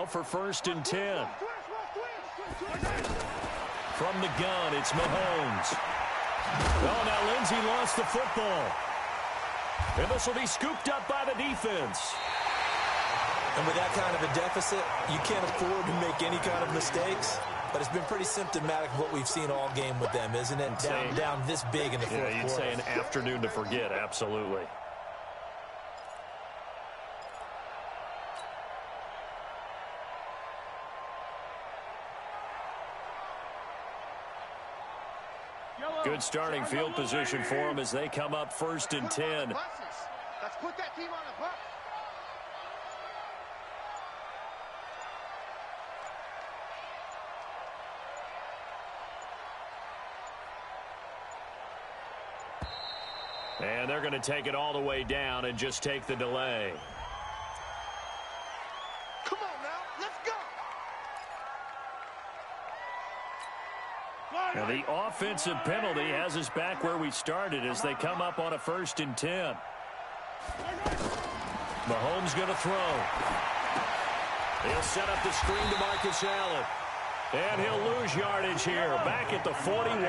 For 1st and 10. From the gun, it's Mahomes. Oh, now Lindsey lost the football. And this will be scooped up by the defense. And with that kind of a deficit, you can't afford to make any kind of mistakes. But it's been pretty symptomatic of what we've seen all game with them, isn't it? Down this big in the fourth quarter. You'd say an afternoon to forget, absolutely. Good starting field position for them as they come up 1st and 10. Let's put that team on the bus. And they're going to take it all the way down and just take the delay. Come on now, let's go. Now the offensive penalty has us back where we started as they come up on a 1st and 10. Mahomes going to throw. He'll set up the screen to Marcus Allen. And he'll lose yardage here, back at the 41.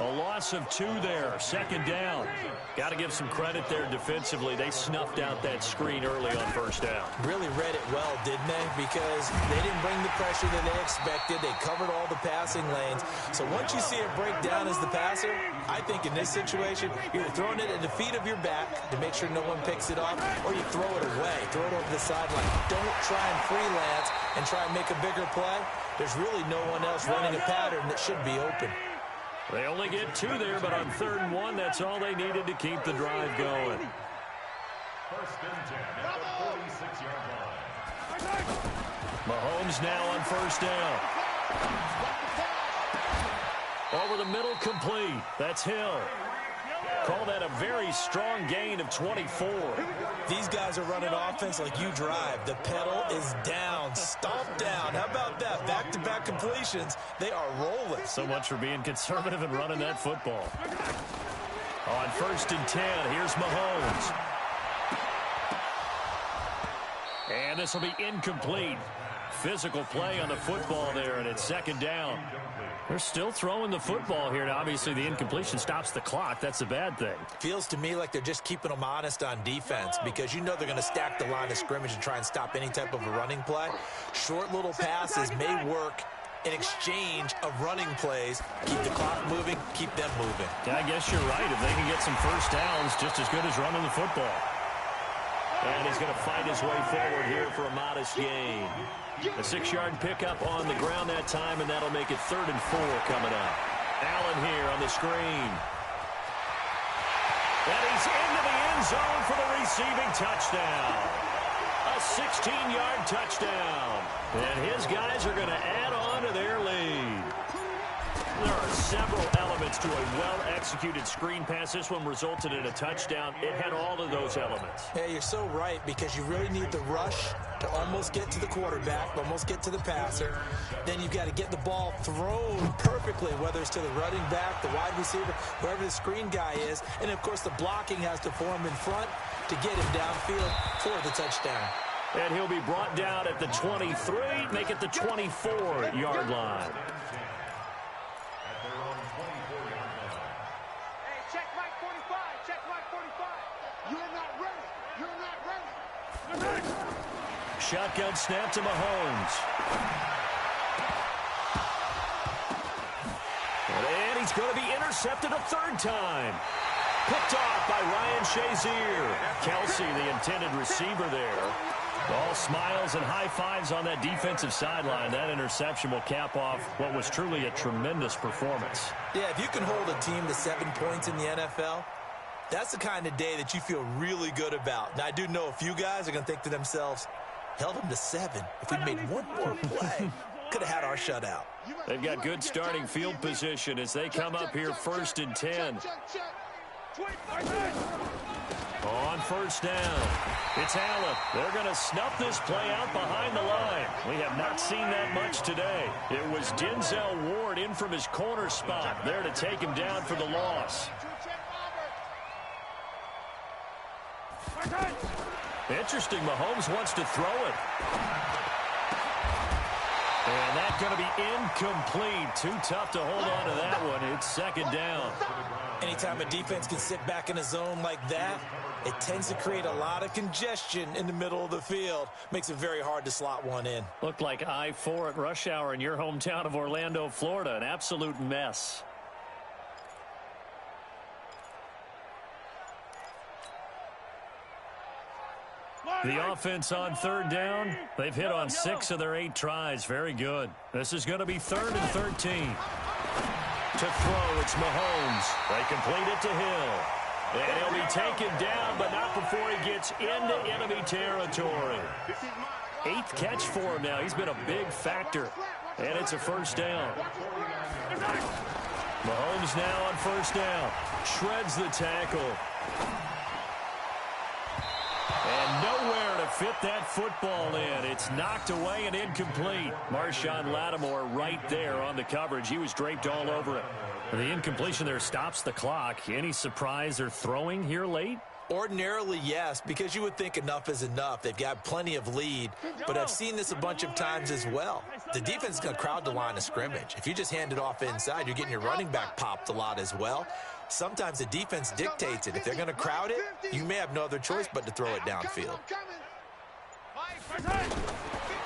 A loss of 2 there, 2nd down. Got to give some credit there defensively. They snuffed out that screen early on 1st down. Really read it well, didn't they? Because they didn't bring the pressure that they expected. They covered all the passing lanes. So once you see it break down as the passer, I think in this situation, you're throwing it at the feet of your back to make sure no one picks it off, or you throw it away, throw it over the sideline. Don't try and freelance and try and make a bigger play. There's really no one else running a pattern that should be open. They only get 2 there, but on 3rd and 1, that's all they needed to keep the drive going. 1st and 10 at the 46-yard line. Mahomes now on 1st down. Over the middle, complete. That's Hill. Call that a very strong gain of 24. These guys are running offense like you drive. The pedal is down, stomped down. How about that? Back-to-back completions. They are rolling. So much for being conservative and running that football. On 1st and 10, here's Mahomes. And this will be incomplete. Physical play on the football there, and it's 2nd down. They're still throwing the football here. Now, obviously, the incompletion stops the clock. That's a bad thing. Feels to me like they're just keeping them honest on defense because you know they're going to stack the line of scrimmage and try and stop any type of a running play. Short little passes may work in exchange of running plays. Keep the clock moving, keep them moving. Yeah, I guess you're right. If they can get some 1st downs, just as good as running the football. And he's going to fight his way forward here for a modest gain. A 6-yard pickup on the ground that time, and that'll make it 3rd and 4 coming up. Allen here on the screen. And he's into the end zone for the receiving touchdown. A 16-yard touchdown. And his guys are going to add on to their lead. There are several elements to a well-executed screen pass. This one resulted in a touchdown. It had all of those elements. Yeah, you're so right because you really need the rush to almost get to the quarterback, almost get to the passer. Then you've got to get the ball thrown perfectly, whether it's to the running back, the wide receiver, whoever the screen guy is. And, of course, the blocking has to form in front to get him downfield for the touchdown. And he'll be brought down at the 23, make it the 24-yard line. Shotgun snap to Mahomes. And he's going to be intercepted a 3rd time. Picked off by Ryan Shazier. Kelsey, the intended receiver there. All smiles and high fives on that defensive sideline. That interception will cap off what was truly a tremendous performance. Yeah, if you can hold a team to 7 points in the NFL, that's the kind of day that you feel really good about. Now, I do know a few guys are going to think to themselves, held them to 7. If we made one more play, could have had our shutout. They've got good starting field position as they come up here 1st and 10. On 1st down, it's Allen. They're going to snuff this play out behind the line. We have not seen that much today. It was Denzel Ward in from his corner spot there to take him down for the loss. Interesting, Mahomes wants to throw it. Going to be incomplete. Too tough to hold on to that one. It's second down. Anytime a defense can sit back in a zone like that, it tends to create a lot of congestion in the middle of the field. Makes it very hard to slot one in. Looked like I-4 at rush hour in your hometown of Orlando, Florida. An absolute mess. The offense on third down, they've hit on 6 of their 8 tries. Very good. This is going to be 3rd and 13. To throw, it's Mahomes. They complete it to Hill. And he'll be taken down, but not before he gets into enemy territory. 8th catch for him now. He's been a big factor. And it's a first down. Mahomes now on first down. Shreds the tackle. And nowhere to fit that football in. It's knocked away and incomplete. Marshawn Lattimore right there on the coverage. He was draped all over it. The incompletion there stops the clock. Any surprise they're throwing here late? Ordinarily, yes, because you would think enough is enough. They've got plenty of lead, but I've seen this a bunch of times as well. The defense is going to crowd the line of scrimmage. If you just hand it off inside, you're getting your running back popped a lot as well. Sometimes the defense dictates it. If they're going to crowd it, you may have no other choice but to throw it downfield.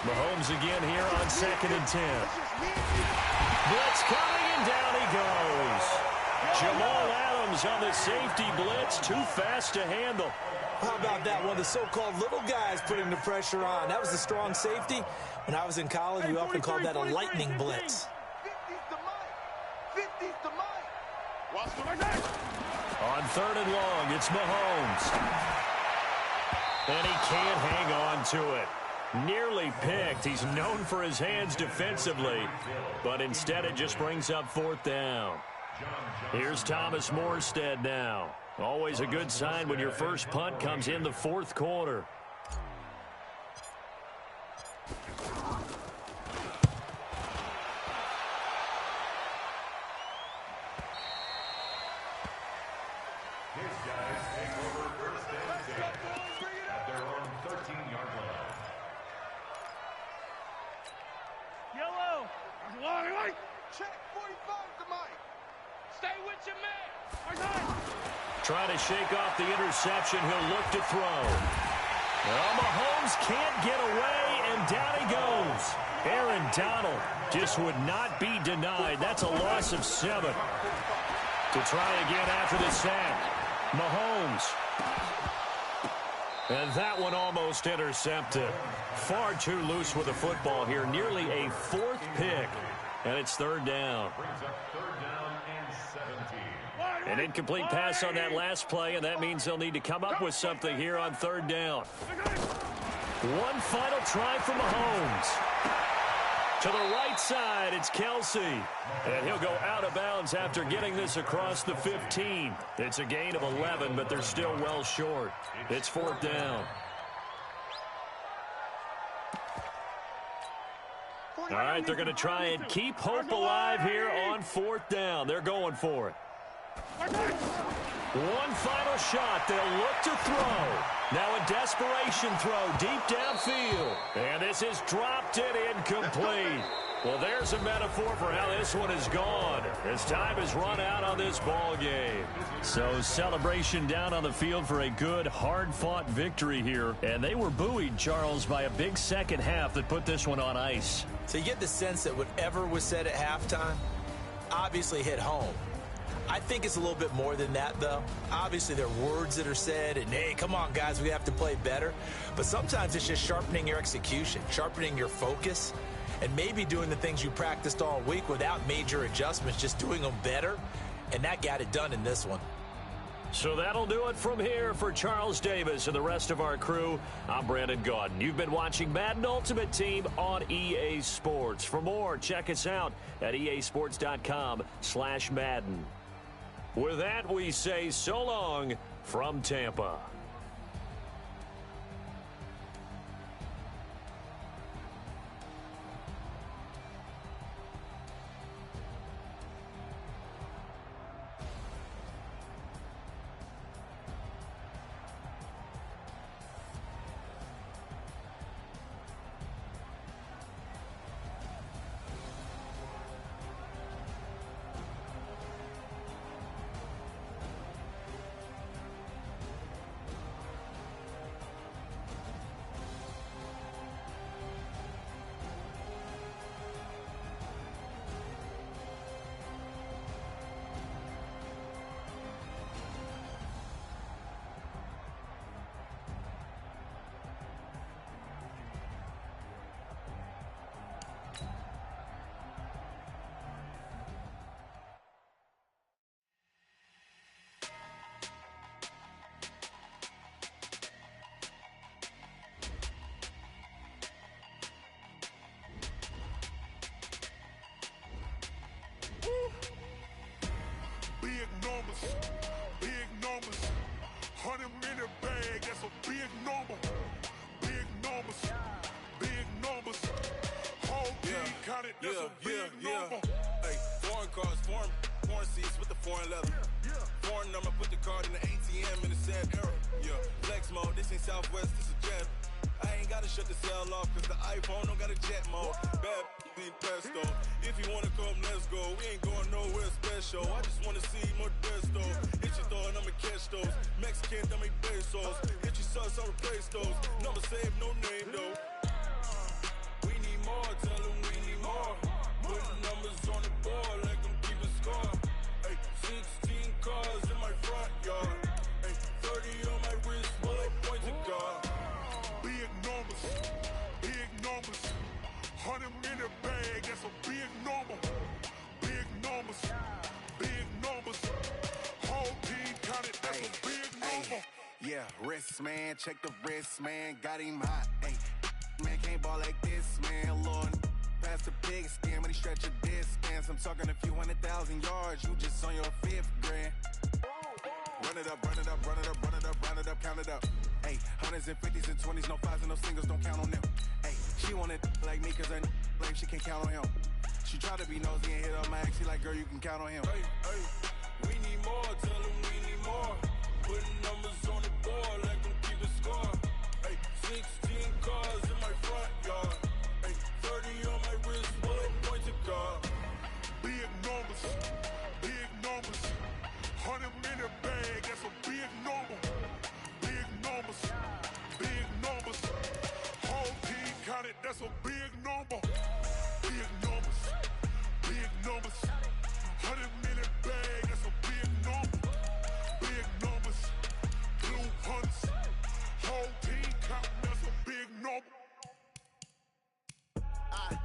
Mahomes again here on 2nd and 10. Blitz coming, and down he goes. Jamal Adams on the safety blitz, too fast to handle. How about that? One of the so-called little guys putting the pressure on. That was the strong safety. When I was in college, we often called that a lightning blitz. 50's the mic. On 3rd and long, it's Mahomes. And he can't hang on to it. Nearly picked. He's known for his hands defensively, but instead it just brings up 4th down. Here's Thomas Morstead now. Always a good sign when your first punt comes in the 4th quarter. His guys take over 1st and 10 at their own 13-yard line. Yellow. Check 45 the mic. Stay with your man. Trying to shake off the interception. He'll look to throw. Well, Mahomes can't get away, and down he goes. Aaron Donald just would not be denied. That's a loss of 7. To try again after the sack. Mahomes. And that one almost intercepted. Far too loose with the football here. Nearly a 4th pick. And it's 3rd down. Brings up 3rd down and 17. An incomplete pass on that last play, and that means they'll need to come up with something here on 3rd down. One final try for Mahomes. To the right side, it's Kelsey. And he'll go out of bounds after getting this across the 15. It's a gain of 11, but they're still well short. It's 4th down. All right, they're going to try and keep hope alive here on 4th down. They're going for it. One final shot. They'll look to throw. Now a desperation throw deep downfield. And this is dropped and incomplete. Well, there's a metaphor for how this one is gone. As time has run out on this ball game. So celebration down on the field for a good, hard-fought victory here. And they were buoyed, Charles, by a big second half that put this one on ice. So you get the sense that whatever was said at halftime obviously hit home. I think it's a little bit more than that, though. Obviously, there are words that are said, and, hey, come on, guys, we have to play better. But sometimes it's just sharpening your execution, sharpening your focus, and maybe doing the things you practiced all week without major adjustments, just doing them better. And that got it done in this one. So that'll do it from here for Charles Davis and the rest of our crew. I'm Brandon Gaudin. You've been watching Madden Ultimate Team on EA Sports. For more, check us out at easports.com/Madden. With that, we say so long from Tampa. counted, that's a big number. Hey, foreign cars, foreign seats with the foreign leather. Foreign number, put the card in the ATM in the sad era. Yeah, flex mode, this ain't Southwest, this a jet. I ain't gotta shut the cell off, cause the iPhone don't got a jet mode. Bad ain't pesto. If you wanna come, let's go. We ain't going nowhere special. I just wanna see more pesto. Hit your thought, I'ma catch those. Mexican, dummy pesos. Hit your sus, I'll replace those. Number saved, no name though. We need more, tell them we need more. Putting numbers on the board like I'm keeping score. Ay, 16 cars in my front yard. Ay, 30 on my wrist, while I point to God. Big numbers, 100 in the bag, that's a big number. Big numbers, whole team counted, that's a big number. Yeah, wrist man, check the wrist man, got him hot. Ay, man can't ball like this, man. Lord, past the pig skin, but he stretch a distance. I'm talking a few 100,000 yards, you just on your 5th grand. Run it up, count it up. Hey, hundreds and 50s and 20s, no 5s and no singles, don't count on them. Hey, she want it like me, cause her like she can't count on him. She try to be nosy and hit up my ex, she like, girl, you can count on him. Hey, we need more, tell them we need more. Putting numbers on the board like I'm keeping score. Hey, 16 cars in my front yard. Hey, 30 on my wrist, while I point to God. Big numbers, 100 in the bag, that's a big number. Big numbers, whole team counted, that's a big number. Big numbers, 100 in the bag, that's a big number. Big numbers, blue hunts, whole team counting, that's a big number.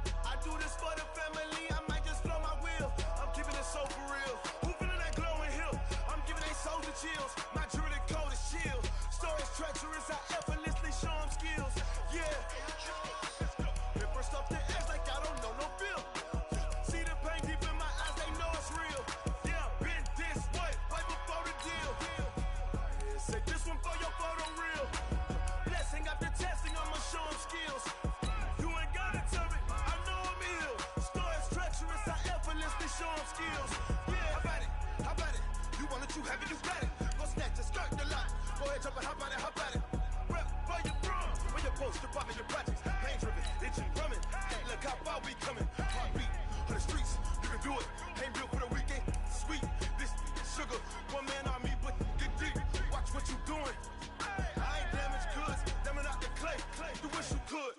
I do this for the family, I might just blow my wheel. I'm keeping it so for real. Who feeling that glowing hill? I'm giving they soldier chills. My jewelry code is chill. Stories treacherous, I effortlessly show them skills. Yeah. Paper stuff the edge like I don't know no feel. See the pain deep in my eyes, they know it's real. Yeah, been this way, right before the deal. Say this one for your photo real. Blessing after testing, I'ma show them skills. You ain't gotta tell me, I know I'm ill. Stories treacherous, I effortlessly show them skills. Yeah, how about it? You want it, you have it, you got it. Go snatch it, skirt the lot. Go ahead, jump it, how about it? Rep for your drum, where your post, your pop, and your projects. Pain driven, itching, drumming. Hey, look how far we coming. Heartbeat on the streets, you can do it. Ain't built for the weekend, sweet. This sugar, one man on me, but get deep. Watch what you doing. I ain't damaged goods, damn it out the clay. You wish you could.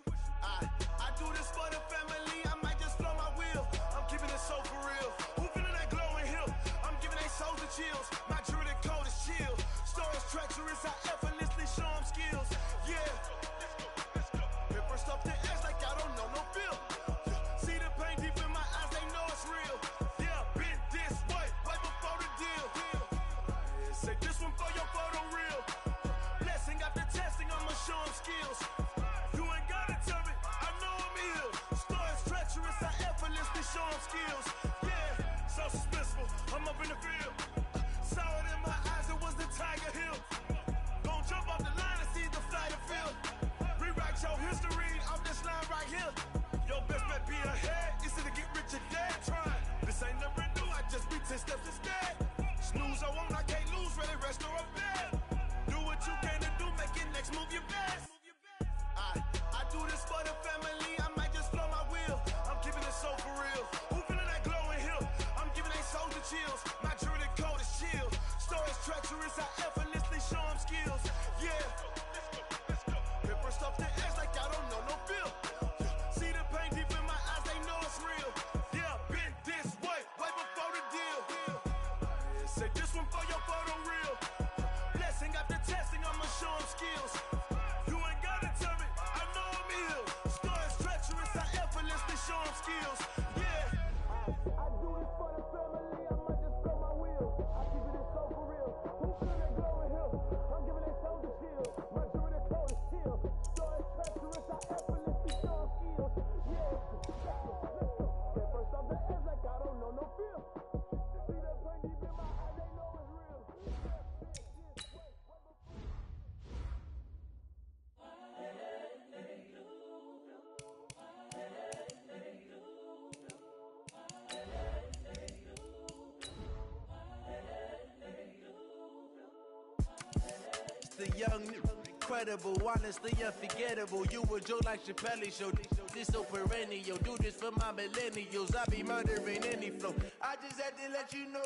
I do this for the family, I might just blow my wheel. I'm keeping it so for real. Who feeling that glowing hill? I'm giving they soldier chills. My jewelry code is chill. Stories treacherous, I effortlessly show them skills. Yeah. Paper stuff the edge like I don't know no feel. See the pain deep in my eyes, they know it's real. Yeah, been this way, right before the deal. Say this one for your photo real. Blessing after testing, I'ma show them skills. You ain't gotta tell me, I know I'm ill. Stories treacherous, I effortlessly show them skills. Yeah, so suspenseful, I'm up in the field. Saw it in my eyes, it was the Tiger Hill. Gon' jump off the line and see the flight of field. Rewrite your history off this line right here. Your best bet be ahead, easy to get rich or dead. Trying, this ain't never new, I just be 10 steps instead. Snooze I won't, I can't lose, ready, rest or up bed. Do what you can to do, make it next move your best. I do this for the family, I might just blow my wheel. I'm keeping it so for real. Who feeling that glowing hill? I'm giving they soldier chills. My jewelry code is chill. Stories treacherous, I effortlessly show them skills. Yeah. Paper stuff the edge like I don't know no feel. See the pain deep in my eyes, they know it's real. Yeah, been this way, right before the deal. Say this one for your photo real. Blessing after testing, I'ma show them skills. You ain't gotta tell me, I know I'm ill. Stories treacherous, I effortlessly show them skills. Yeah. I do this for the family, I might just blow my wheel. I keep it so for real. Who feeling that glowing hill? I'm giving they soldier chills. My jewelry code is chill. Stories treacherous, I effortlessly show them skills. Yeah. Get first off the edge like I don't know no feel. See that pain deep in my eyes, they know it's real. young, incredible, honestly unforgettable. You a joke like Chappelle show. This so perennial. Do this for my millennials. I be murdering any flow. I just had to let you know.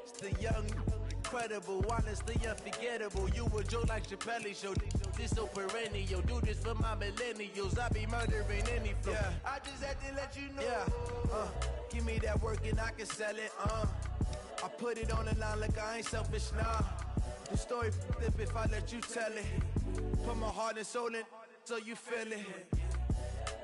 It's the young, incredible, honestly unforgettable. You a joke like Chappelle show. This so perennial. Do this for my millennials. I be murdering any flow. Yeah. I just had to let you know. Yeah. Give me that work and I can sell it. I put it on the line like I ain't selfish, nah. The story flip if I let you tell it. Put my heart and soul in so you feel it.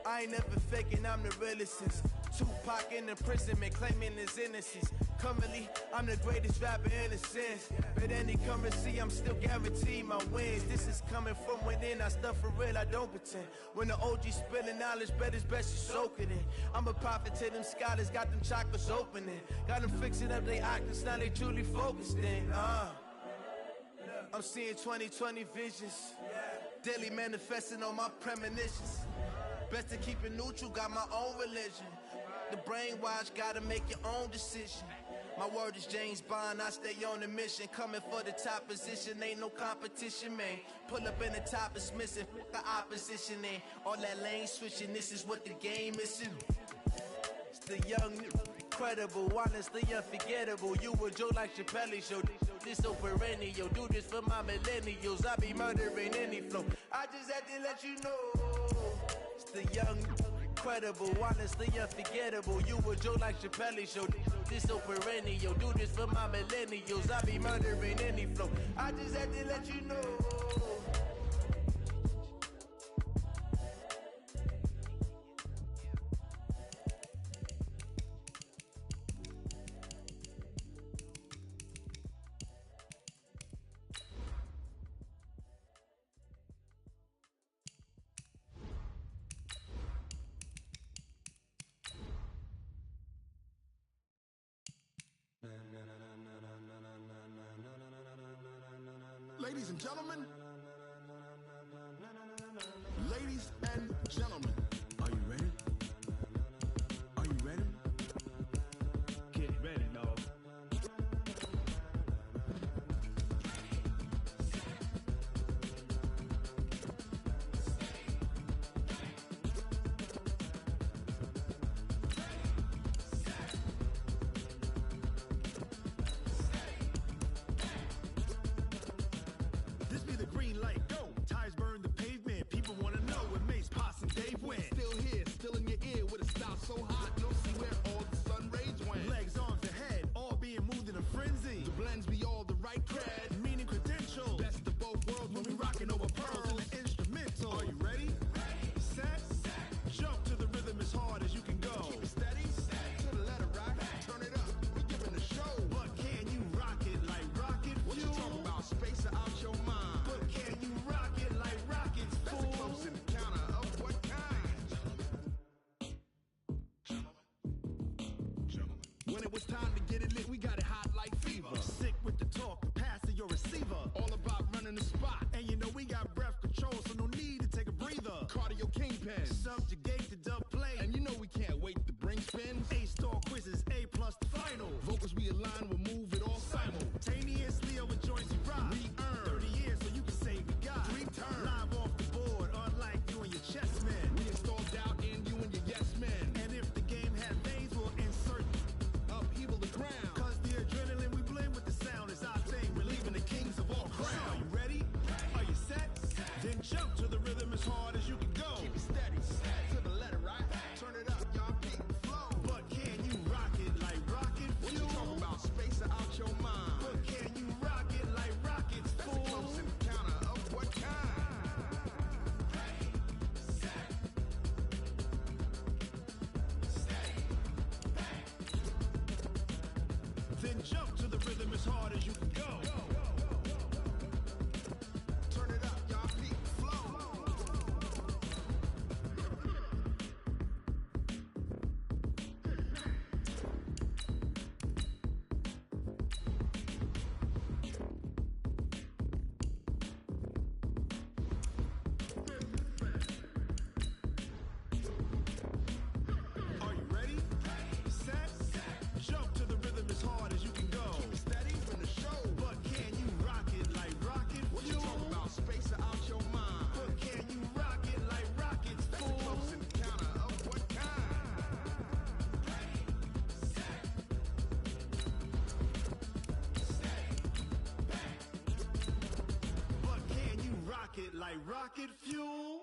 I ain't never faking, I'm the realest since Tupac in imprisonment, claiming his innocence. Currently, I'm the greatest rapper in a sense. But any currency, I'm still guaranteed my wins. This is coming from within, I stuff for real, I don't pretend. When the OG spilling knowledge, bet it's best you soak it in. I'm a prophet to them scholars, got them chakras opening. Got them fixing up they octaves, now they truly focused in. I'm seeing 2020 visions. Daily manifesting on my premonitions. Best to keep it neutral, got my own religion. The brainwash, gotta make your own decision. My word is James Bond, I stay on a mission. Coming for the top position, ain't no competition, man. Pull up in the top is missing, the opposition ain't. All that lane switching, this is what the game is. It's the young, incredible, honestly unforgettable. You a joke like Chappelle show. This so perennial. Do this for my millennials. I be murdering any flow. I just had to let you know. It's the young, incredible, honestly unforgettable. You a joke like Chappelle show. This so perennial. Do this for my millennials. I be murdering any flow. I just had to let you know. Ladies and gentlemen, ladies and gentlemen, are you ready? Are you ready? Get ready, dog. This be the green light, go. Tires burn the pavement. People want to know where Mace, Posse, and Dave went. Still here, still in your ear with a style so hot. No see where all the sun rays went. Legs, arms, and head, all being moved in a frenzy. The blends be all the right cred, meaning credentials. Best of both worlds when we rocking over pearls in the instrumental. Are you ready? Set. Jump to the rhythm as hard as you can go. Keep it steady. To the letter rock. Turn it up. We giving a show. But can you rock it like rocket fuel? What you talking about? Space out your mind. But can you rock it like rockets, fool? That's a close encounter of what kind? Gentlemen. When it was time to get it lit, we got it hot like fever. Sick with the talk, pass to your receiver. All about running the spot. And you know we got breath control, so no need to take a breather. Cardio kingpin, subjugate the dub play. And you know we can't wait to bring spins. A-star quizzes, A+ the final. Vocals we align, we'll move it all simultaneously over joints we rock. We earn 30 years, so you can say we got 3 turns. Live off the board, unlike you and your chess men. We installed doubt in you and your yes men. And if the game had veins, we'll insert upheaval the ground. Cause the adrenaline we blend with the sound is our thing, relieving the kings of all crowns. Are you ready? Are you set? Then jump to the rhythm as hard as you can go. Keep it steady, to the letter right. like rocket fuel.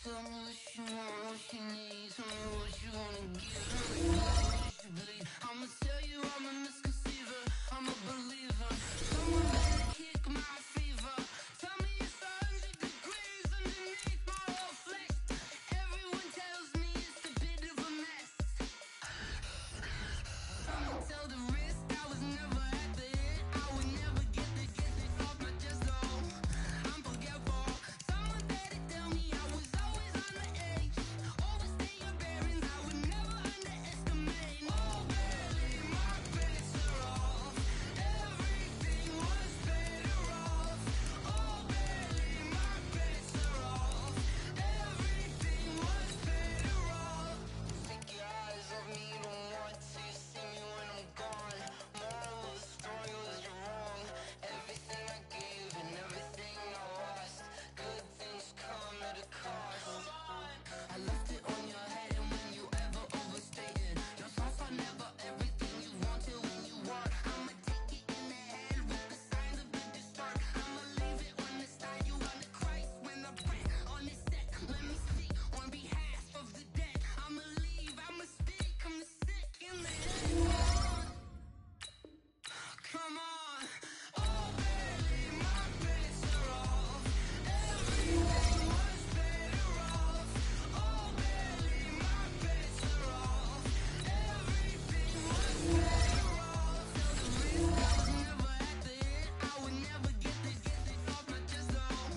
Tell me what you want, what you need. Tell me what you wanna give. Tell me what you bleed. I'ma tell you I'm a misconceiver. I'm a believer. Someone better kick my fever. Tell me it's 100 degrees underneath my whole flesh. Everyone tells me it's a bit of a mess. I'ma tell the risk I was never at the hit. I would never get this off my chest though. I'm forgetful. Someone better tell me I was always on the edge. Overstay your bearings, I would never underestimate. Oh, barely my bets are off. Everything was better off. Oh, barely my bets are off. Everything was better off. Take your eyes off me, don't want to see me when I'm gone. Moral of the story was you're wrong. Everything I gave and everything I lost. Good things come at a cost. I left it on your head, and when you ever overstated your thoughts are never everything you wanted when you want. I'ma take it in the head with the signs of the distort. I'ma leave it on the side. You on the Christ when I pray on this set. Let me speak on behalf of the dead. I'ma leave, I'ma speak, I'm sick in the head. Come on. Oh, barely my bets are off. Everything was better off. Oh, barely my bets are off. Everything was better off. Tell the risk I was never at the hit. I would never get this off my chest though.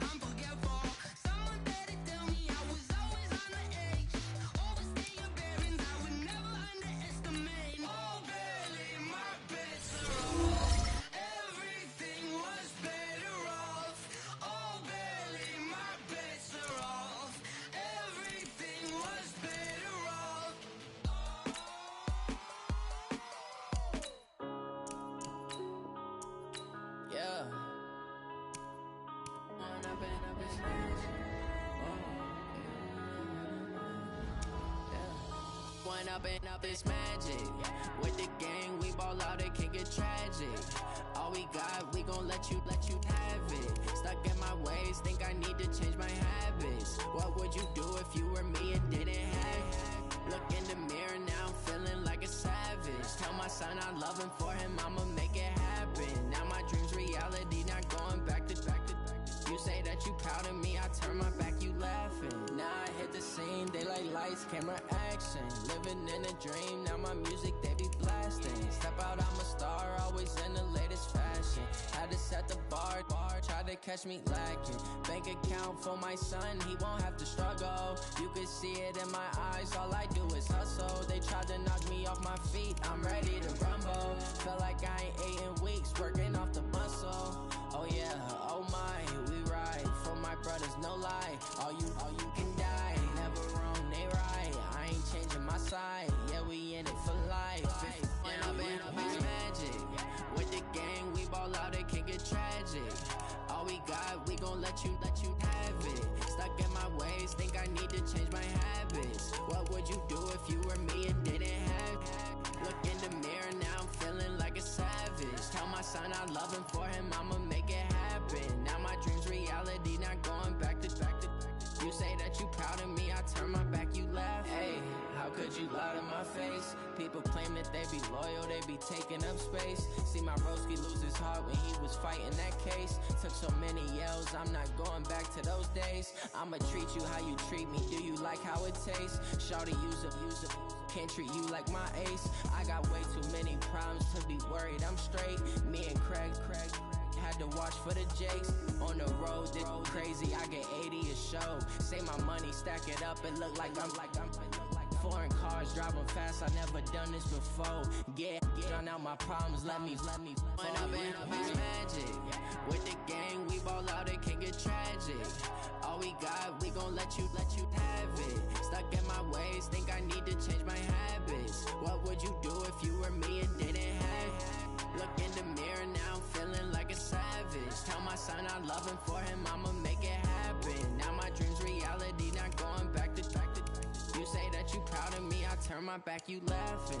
I'm forgetful. Someone better tell me I was always on the edge. Overstay your bearings, I would never underestimate. Oh, barely my bets are off. Everything was better off. Oh, barely my bets are off. Everything was better off. Yeah. Point up and up, it's magic. With the gang, we ball out, it can get tragic. All we got, we gon' let you have it. Stuck in my ways, think I need to change my habits. What would you do if you were me and didn't have it? Look in the mirror now, I'm feeling like a savage. Tell my son I love him, for him I'ma make it happen. Now my dream's reality, not going back to. You say that you proud of me, I turn my back, you laughing. Now I hit the scene, daylight lights, camera action. Living in a dream, now my music they be blasting. Step out, I'm a star, always in the latest fashion. Had to set the bar, try to catch me lacking. Bank account for my son, he won't have to struggle. You can see it in my eyes, all I do is hustle. They tried to knock me off my feet, I'm ready to rumble. Felt like I ain't ate in weeks, working off the muscle. Oh yeah, oh my, we ride for my brothers, no lie. All you can die, never wrong, they right. I ain't changing my side, yeah, we in it for life. When I've been up, it's magic. With the gang, we ball out, it can get tragic. All we got, we gon' let you have it. Stuck in my ways, think I need to change my habits. What would you do if you were me and didn't have it? Look in the mirror, now I'm feeling like a savage. Tell my son I love him, for him I'ma make it happen. Now my dream's reality, not going back to. You say that you proud of me, I turn my back, you laugh. Hey, how could you lie to my face? People claim that they be loyal, they be taking up space. See my broski lose his heart when he was fighting that case. Took so many yells, I'm not going back to those days. I'ma treat you how you treat me, do you like how it tastes? Shawty, use it. Can't treat you like my ace. I got way too many problems to be worried, I'm straight. Me and Craig had to watch for the Jakes. On the road, this crazy, I get 80 a show. Say my money, stack it up, it look like I'm foreign cars, driving fast, I never done this before. Yeah, drown out my problems, let me. When I've been up, it's magic. With the gang, we ball out, it can get tragic. All we got, we gon' let you have it. Stuck in my ways, think I need to change my habits. What would you do if you were me and didn't have it? Look in the mirror, now I'm feeling like a savage. Tell my son I love him, for him I'ma make it happen. Now my dream's reality, not going back to. You say that you proud of me, I turn my back, you laughing.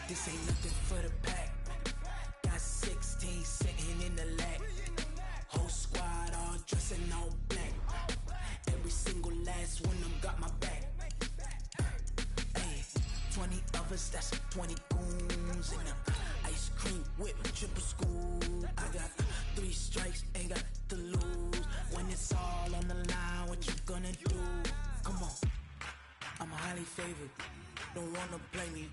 This ain't nothing for the pack. Got 16 sitting in the lap. Whole squad all dressing all black. Every single last one of them got my back. Hey, 20 of us, that's 20 goons in them. Ice cream whip, triple scoop. I got 3 strikes, ain't got to lose. When it's all on the line, what you gonna do? Come on, I'm highly favored. Don't wanna play me,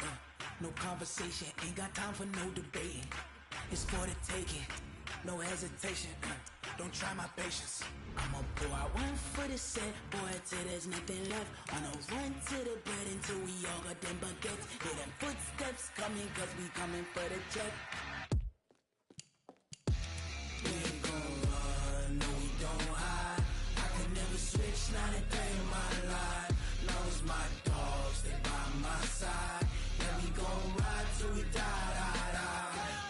no conversation, ain't got time for no debating. It's for the taking, no hesitation. Don't try my patience. I'ma pour out one for the set, boy, till there's nothing left. On a run to the bread until we all got them baguettes. Hear them footsteps coming, cause we coming for the check. We ain't gon' run, no we don't hide. I could never switch, not a day in my life. Long as my dogs, they by my side. Yeah, we gon' ride till we die.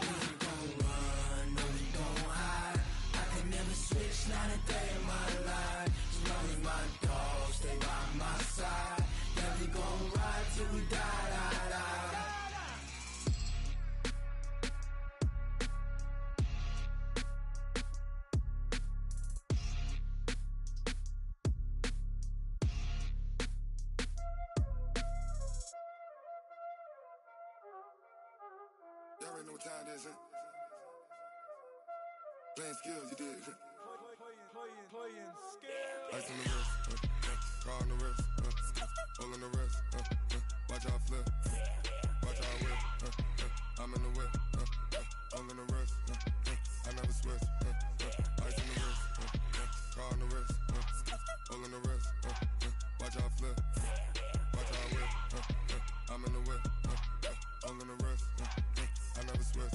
We ain't gon' run, no we don't hide. I could never switch, not a day in my life. As long as my dogs, they by my side. Yeah, we gon' ride till we die. Y'all already know what time it is, huh? Playing skills, you did. Playing skills. Ice on the wrist, car on the wrist, hole on the wrist, watch how I flip, watch how I whip, I'm in the whip, hole in the wrist, I never switch, ice on the wrist, car on the wrist, hole in the wrist, watch how I flip, watch how I whip, I'm in the whip, hole in the wrist, I never switch,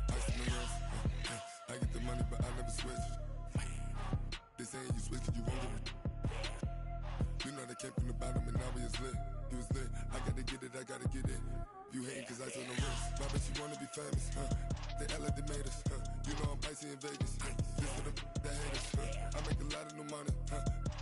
ice on the wrist, I get the money but I never switch. They saying you switch and you won't get it. You know they came from the bottom and now we is lit. You was lit, I gotta get it, I gotta get it. You hating cause ice on the wrist. Why bet you wanna be famous, They act like they made us, You know I'm icy in Vegas, This for the that hate us, I make a lot of new money,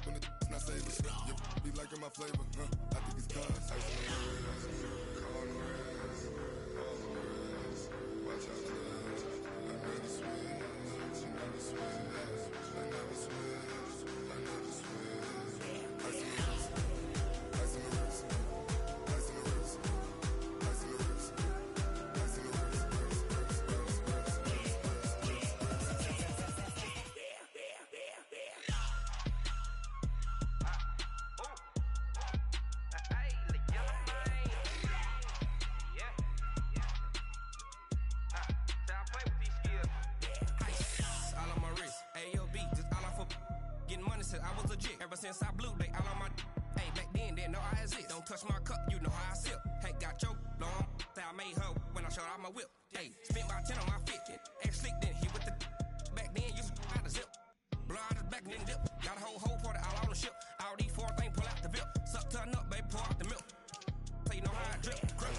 When the not save us, You be liking my flavor, I think it's cause ice on the wrist, car on the wrist, all on the wrist, watch out for this. I never switch, you never switch. I never switch, I never switch. Ice on the wrist, ice on the wrist, ice on the wrist, ice on the wrist, ice on the wrist, I was legit. Ever since I blew, they all on my. Hey, back then, didn't know I exist. Don't touch my cup, you know how I sip. Hey, got your long. Say I made her when I showed out my whip. Hey, spent my 10 on my fit. Ain't sleep, then hit with the. Back then, used to out the zip. Blow out the back and then dip. Got a whole party all on the ship. All these four things pull out the VIP. Suck, turn up, baby, pour out the milk. So you know how I drip. Crush.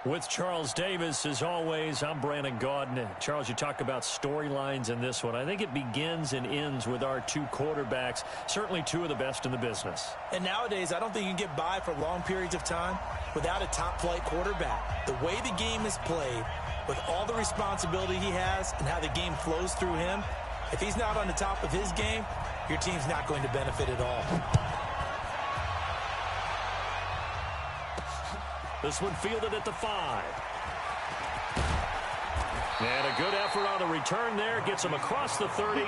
With Charles Davis, as always, I'm Brandon Gaudin. Charles, you talk about storylines in this one. I think it begins and ends with our two quarterbacks, certainly two of the best in the business. And nowadays, I don't think you can get by for long periods of time without a top-flight quarterback. The way the game is played, with all the responsibility he has and how the game flows through him, if he's not on the top of his game, your team's not going to benefit at all. This one fielded at the 5. And a good effort on the return there. Gets him across the 30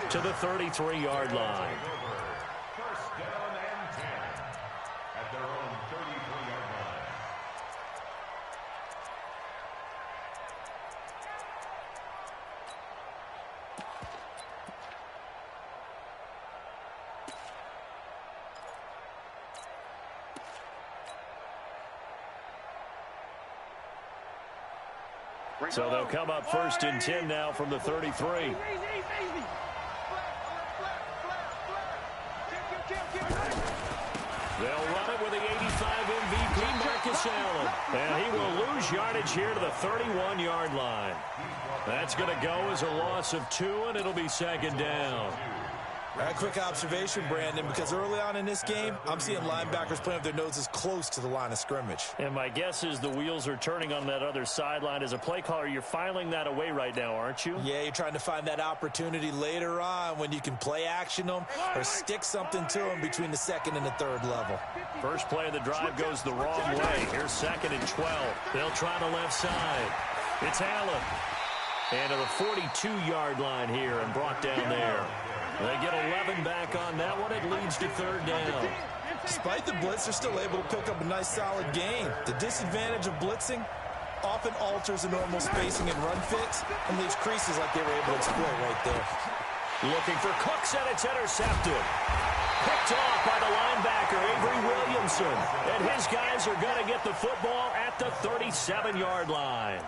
to the 33-yard line. First down and 10 at their own 33-yard line. So they'll come up first and 10 now from the 33. They'll run it with the 85 MVP, Marcus Allen. And he will lose yardage here to the 31-yard line. That's going to go as a loss of 2, and it'll be second down. A quick observation, Brandon, because early on in this game, I'm seeing linebackers playing with their noses close to the line of scrimmage. And my guess is the wheels are turning on that other sideline. As a play caller, you're filing that away right now, aren't you? Yeah, you're trying to find that opportunity later on when you can play action them or stick something to them between the second and the third level. First play of the drive goes the wrong way. Here's second and 12. They'll try the left side. It's Allen. And to the 42-yard line here and brought down there. They get 11 back on that one. It leads to third down. Despite the blitz, they're still able to pick up a nice, solid gain. The disadvantage of blitzing often alters the normal spacing and run fits and leaves creases like they were able to exploit right there. Looking for Cooks, and it's intercepted. Picked off by the linebacker, Avery Williamson. And his guys are going to get the football at the 37-yard line.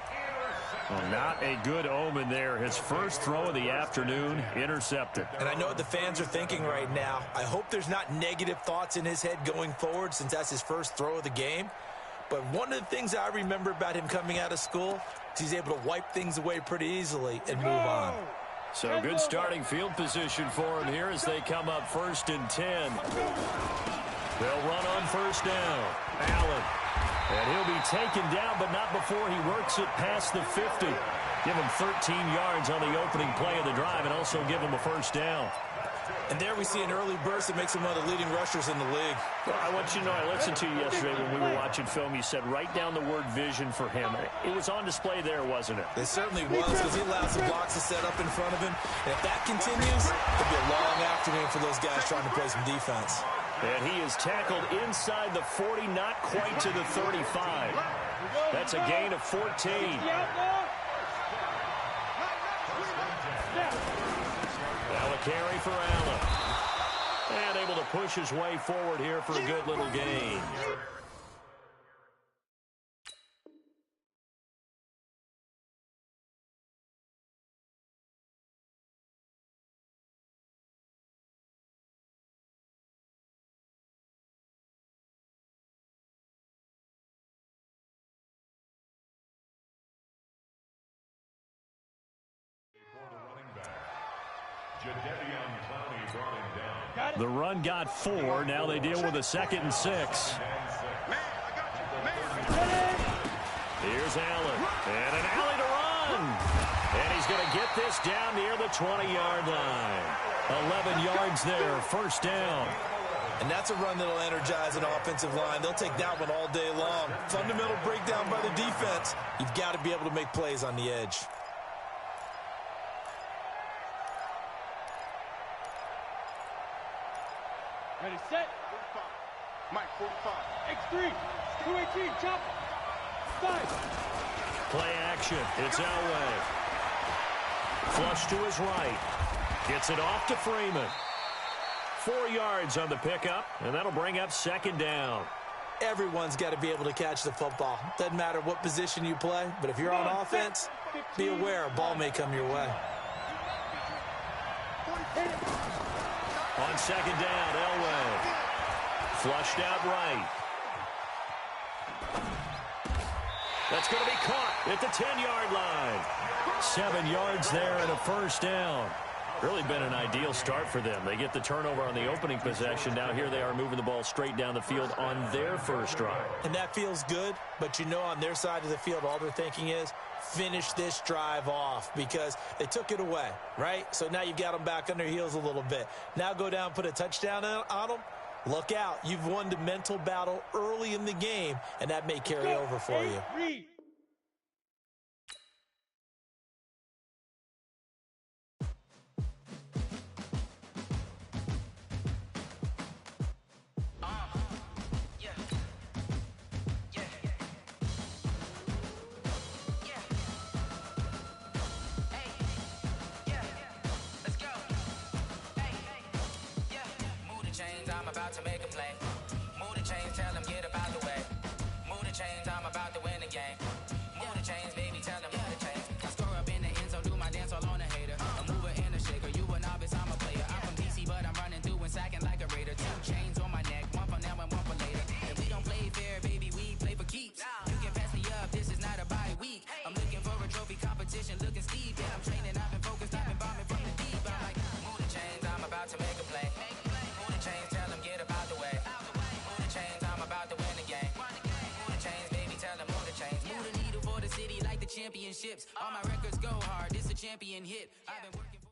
Well, not a good omen there. His first throw of the afternoon, intercepted. And I know what the fans are thinking right now. I hope there's not negative thoughts in his head going forward since that's his first throw of the game. But one of the things I remember about him coming out of school is he's able to wipe things away pretty easily and move on. So good starting field position for him here as they come up first and 10. They'll run on first down. Allen. And he'll be taken down, but not before he works it past the 50. Give him 13 yards on the opening play of the drive and also give him a first down. And there we see an early burst that makes him one of the leading rushers in the league. Well, I want you to know, I listened to you yesterday when we were watching film. You said write down the word vision for him. It was on display there, wasn't it? It certainly was, because he allows the blocks to set up in front of him. And if that continues, it'll be a long afternoon for those guys trying to play some defense. And he is tackled inside the 40, not quite to the 35. That's a gain of 14. Now a carry for Allen. And able to push his way forward here for a good little gain. The run got 4. Now they deal with a 2nd and 6. Here's Allen. And an alley to run. And he's going to get this down near the 20-yard line. 11 yards there. First down. And that's a run that'll energize an offensive line. They'll take that one all day long. Fundamental breakdown by the defense. You've got to be able to make plays on the edge. Ready, set. 45. Mike, 45. X3. 218. Chop. 5. Play action. It's Elway. Flush to his right. Gets it off to Freeman. 4 yards on the pickup, and that'll bring up second down. Everyone's got to be able to catch the football. Doesn't matter what position you play, but if you're on offense, be aware a ball may come your way. On second down, Elway. Flushed out right. That's going to be caught at the 10-yard line. 7 yards there and a first down. Really been an ideal start for them. They get the turnover on the opening possession. Now here they are moving the ball straight down the field on their first drive. And that feels good, but you know on their side of the field all they're thinking is finish this drive off because they took it away, right? So now you've got them back on their heels a little bit. Now go down, put a touchdown on them. Look out. You've won the mental battle early in the game, and that may carry over for you. Read. To make a play. Move the chains, tell them get up out the way. Move the chains, I'm about to win the game. Move the chains, baby, tell them move the chains. I score up in the end zone, do my dance all on a hater. A mover and a shaker, you a novice, I'm a player. I'm from DC, but I'm running through and sacking like a raider. 2 chains on my neck, one for now and one for later. And we don't play fair, baby, we play for keeps. You can pass me up, this is not a bye week. I'm looking for a trophy competition, looking steep. Yeah, I'm training, I've been focused, I've been bombing from the deep. I'm like, move the chains, I'm about to make a play. Move the chains, tell them get up out the way. Move the chains, I'm about to win the game. Move the chains, baby, tell them move the chains. Move the needle for the city like the championships. All my records go hard, this a champion hit. I've been working for...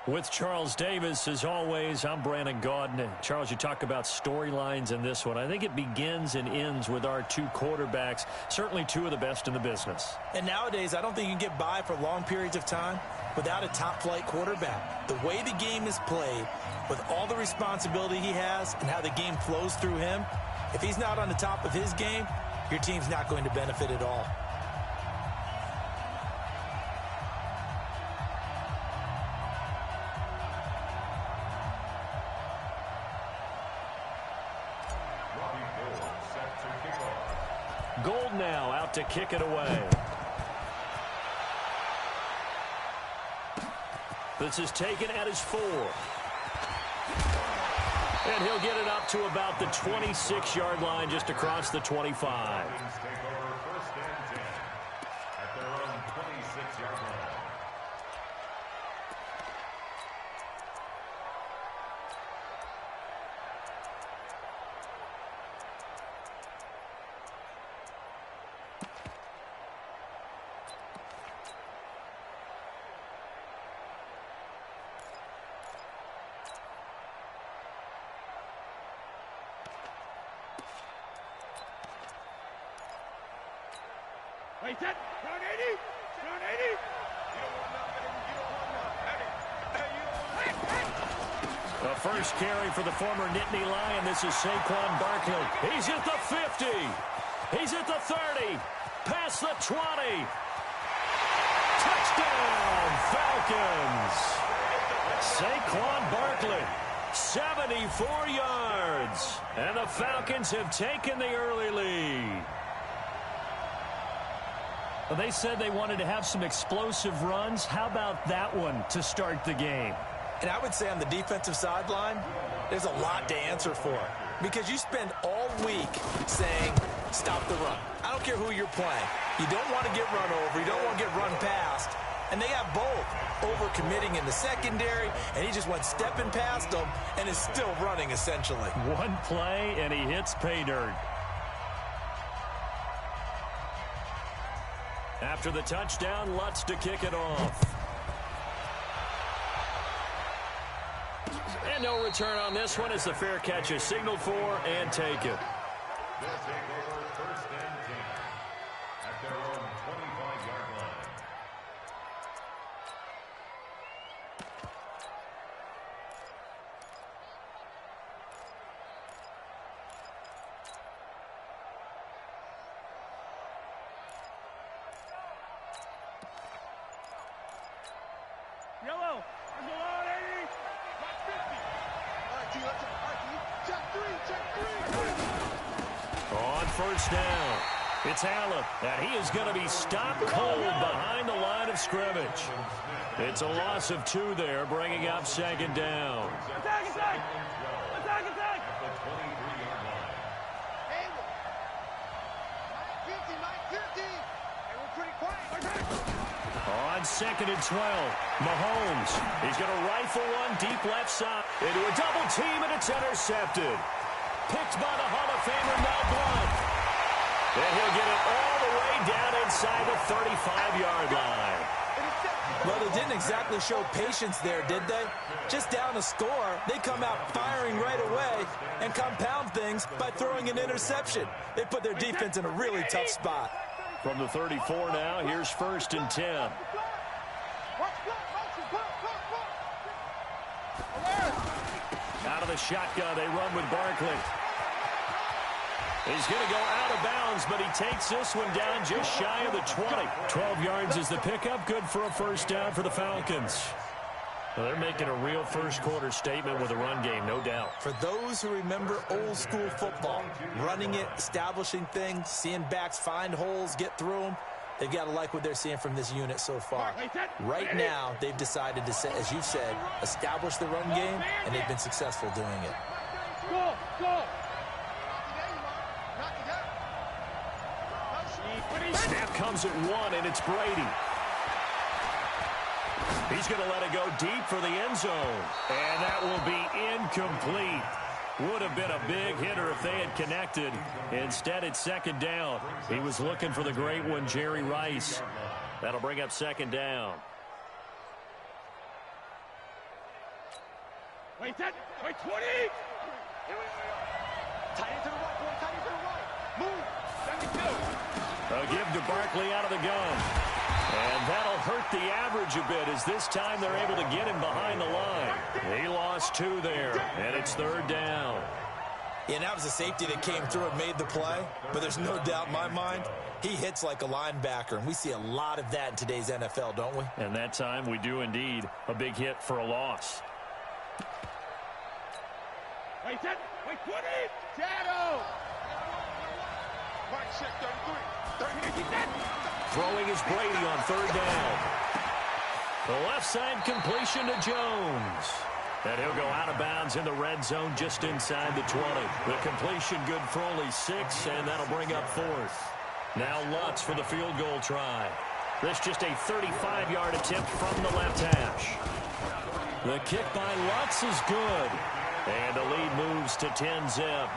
With Charles Davis, as always, I'm Brandon Gaudin. Charles, you talk about storylines in this one. I think it begins and ends with our 2 quarterbacks, certainly 2 of the best in the business. And nowadays, I don't think you can get by for long periods of time without a top-flight quarterback. The way the game is played, with all the responsibility he has and how the game flows through him, if he's not on the top of his game, your team's not going to benefit at all. Gold now out to kick it away. This is taken at his 4. And he'll get it up to about the 26-yard line, just across the 25. Take over 1st and 10 at their own 26-yard line. Wait, that. Down 80. Down 80. You don't want nothing. You don't want nothing. Hey, you don't want nothing. The first carry for the former Nittany Lion. This is Saquon Barkley. He's at the 50. He's at the 30. Past the 20. Touchdown, Falcons. Saquon Barkley, 74 yards. And the Falcons have taken the early lead. Well, they said they wanted to have some explosive runs. How about that one to start the game? And I would say on the defensive sideline, there's a lot to answer for. Because you spend all week saying, stop the run. I don't care who you're playing. You don't want to get run over. You don't want to get run past. And they have both. Over-committing in the secondary, and he just went stepping past them and is still running, essentially. One play, and he hits pay dirt. After the touchdown, Lutz to kick it off. And no return on this one as the fair catch is signaled for and taken. They'll take over 1st and 10 at their own 25-yard line. Yellow. I'm going on 80. Not 50. Check 3. Check 3. On first down, it's Allen, and he is going to be stopped cold behind the line of scrimmage. It's a loss of 2 there, bringing up 2nd down. Attack, attack. Attack, attack. At the 23-yard line. On 2nd and 12, Mahomes. He's going to rifle one deep left side into a double team, and it's intercepted. Picked by the Hall of Famer Mel Blount. And he'll get it all the way down inside the 35-yard line. Well, they didn't exactly show patience there, did they? Just down a score, they come out firing right away and compound things by throwing an interception. They put their defense in a really tough spot. From the 34 now, here's 1st and 10. Out of the shotgun, they run with Barkley. He's going to go out of bounds, but he takes this one down just shy of the 20. 12 yards is the pickup. Good for a first down for the Falcons. Well, they're making a real first-quarter statement with a run game, no doubt. For those who remember old-school football, running it, establishing things, seeing backs find holes, get through them, they've got to like what they're seeing from this unit so far. Right now, they've decided to, as you said, establish the run game, and they've been successful doing it. Go! Snap comes at 1, and it's Brady. He's going to let it go deep for the end zone. And that will be incomplete. Would have been a big hitter if they had connected. Instead, it's 2nd down. He was looking for the great one, Jerry Rice. That'll bring up 2nd down. Wait 20! Tight into the right, boy, tight into the right. Move! 72. A give to Barkley out of the gun. And that'll hurt the average a bit as this time they're able to get him behind the line. He lost 2 there, and it's 3rd down. Yeah, that was a safety that came through and made the play, but there's no doubt in my mind he hits like a linebacker, and we see a lot of that in today's NFL, don't we? And that time we do indeed. A big hit for a loss. Wait 20! Shadow! Right, check 33. Throwing is Brady on 3rd down. The left side completion to Jones. And he'll go out of bounds in the red zone just inside the 20. The completion good for only 6, and that'll bring up 4th. Now Lutz for the field goal try. This just a 35-yard attempt from the left hash. The kick by Lutz is good. And the lead moves to 10-zip.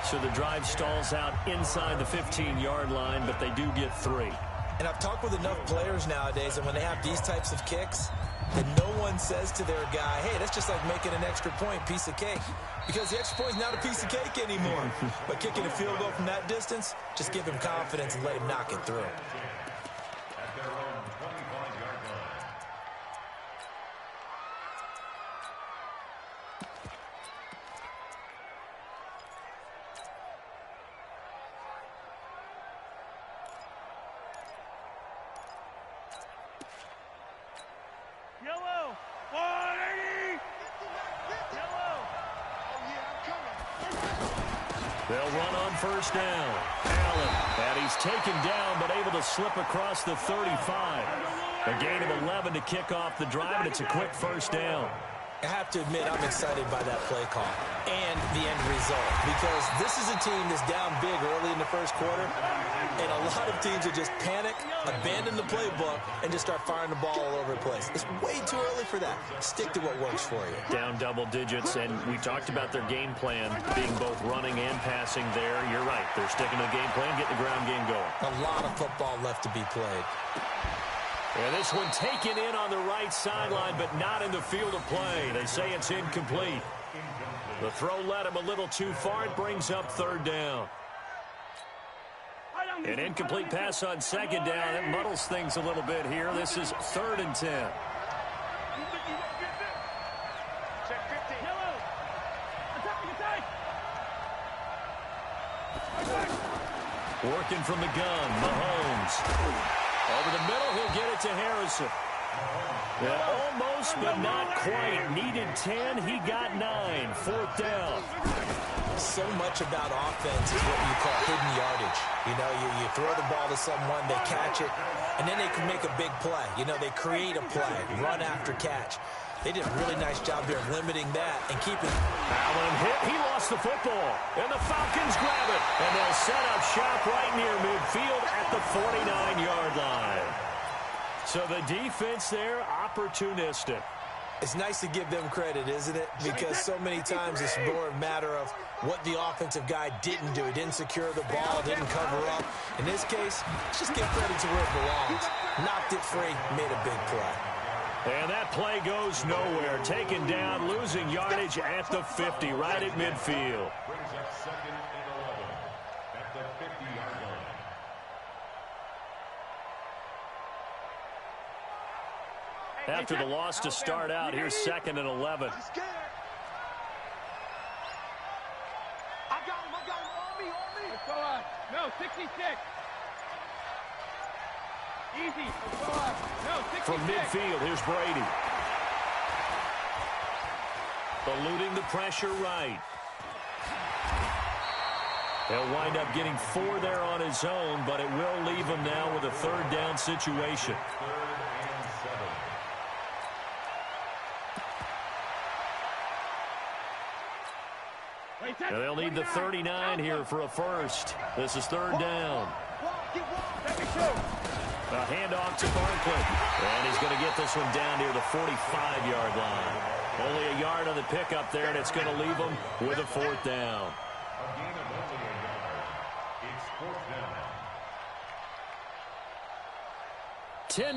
So the drive stalls out inside the 15-yard line, but they do get 3. And I've talked with enough players nowadays, and when they have these types of kicks, that no one says to their guy, hey, that's just like making an extra point, piece of cake. Because the extra point is not a piece of cake anymore. But kicking a field goal from that distance, just give him confidence and let him knock it through. At their own 25-yard line. Yellow! 180! Yellow! Oh, yeah, I'm coming. They'll run on 1st down. Allen, and he's taken down, but able to slip across the 35. A gain of 11 to kick off the drive, and it's a quick 1st down. I have to admit, I'm excited by that play call and the end result, because this is a team that's down big early in the 1st quarter, and a lot of teams will just panic, abandon the playbook, and just start firing the ball all over the place. It's way too early for that. Stick to what works for you. Down double digits, and we talked about their game plan being both running and passing there. You're right. They're sticking to the game plan, getting the ground game going. A lot of football left to be played. And this one taken in on the right sideline, but not in the field of play. They say it's incomplete. The throw led him a little too far. It brings up 3rd down. An incomplete pass on 2nd down. It muddles things a little bit here. This is 3rd and 10. Check 50. Yellow! Attack! Working from the gun, Mahomes. Over the middle, he'll get it to Harrison. Yeah, almost, but not quite. Needed 10, he got 9. 4th down. So much about offense is what you call hidden yardage. You know, you throw the ball to someone, they catch it, and then they can make a big play. You know, they create a play, run after catch. They did a really nice job there of limiting that and keeping. Allen hit. He lost the football. And the Falcons grab it. And they'll set up shop right near midfield at the 49-yard line. So the defense there, opportunistic. It's nice to give them credit, isn't it? Because so many times it's more a matter of what the offensive guy didn't do. He didn't secure the ball, didn't cover up. In this case, let's just give credit to where it belongs. Knocked it free, made a big play. And that play goes nowhere. Taken down, losing yardage at the 50, right at midfield. Brings up 2nd and 11 at the 50-yard line. After the loss to start out, here's 2nd and 11. I got him, on me. Let's go up. No, 66. Easy, let's go up. No, 66. From midfield, here's Brady. Eluding the pressure right. He'll wind up getting 4 there on his own, but it will leave him now with a 3rd down situation. 3rd and 7. Now they'll need the 39 here for a first. This is 3rd down. A handoff to Barkley. And he's going to get this one down near the 45-yard line. Only a yard on the pickup there, and it's going to leave him with a 4th down. A gain of only a yard. It's 4th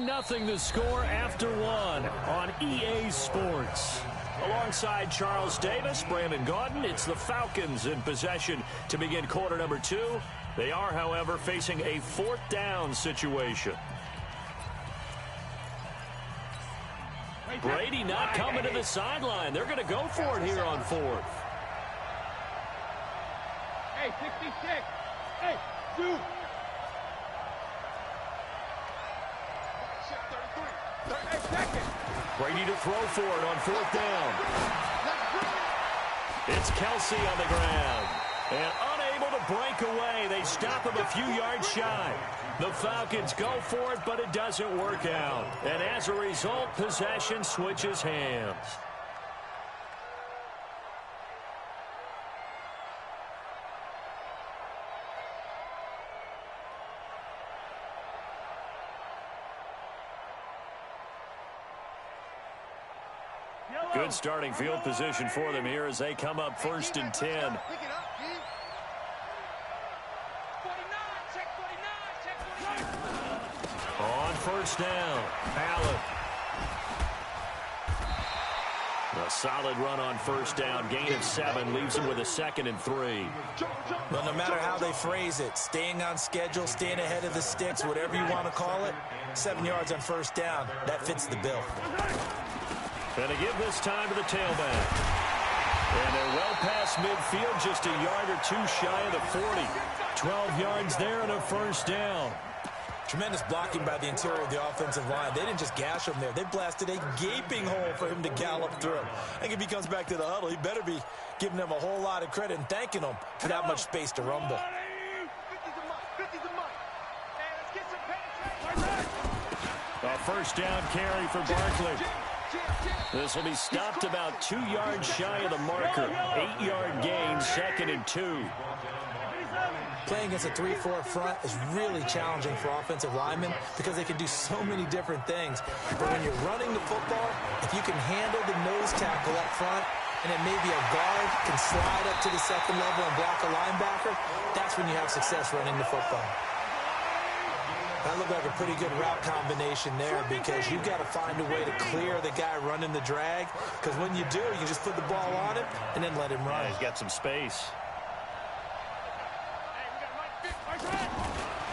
down. 10-0 the score after 1 on EA Sports. Alongside Charles Davis, Brandon Gaudin, it's the Falcons in possession to begin quarter number 2. They are, however, facing a 4th down situation. Brady not coming to the sideline. They're going to go for it here on 4th. Hey, 66. Hey, dude. Brady to throw for it on 4th down. It's Kelsey on the ground. And unable to break away. They stop him a few yards shy. The Falcons go for it, but it doesn't work out. And as a result, possession switches hands. Good starting field position for them here as they come up 1st and 10. On 1st down, Allen. A solid run on 1st down. Gain of 7 leaves him with a 2nd and 3. Well, no matter how they phrase it, staying on schedule, staying ahead of the sticks, whatever you want to call it, 7 yards on 1st down, that fits the bill. And to give this time to the tailback. And they're well past midfield, just a yard or 2 shy of the 40. 12 yards there and a 1st down. Tremendous blocking by the interior of the offensive line. They didn't just gash him there. They blasted a gaping hole for him to gallop through. I think if he comes back to the huddle, he better be giving them a whole lot of credit and thanking them for that much space to rumble. A 1st down carry for Barkley. This will be stopped about 2 yards shy of the marker. 8-yard gain, 2nd and 2. Playing against a 3-4 front is really challenging for offensive linemen because they can do so many different things. But when you're running the football, if you can handle the nose tackle up front, and then maybe a guard can slide up to the 2nd level and block a linebacker, that's when you have success running the football. That looked like a pretty good route combination there because you've got to find a way to clear the guy running the drag, because when you do, you can just put the ball on him and then let him run. Yeah, he's got some space.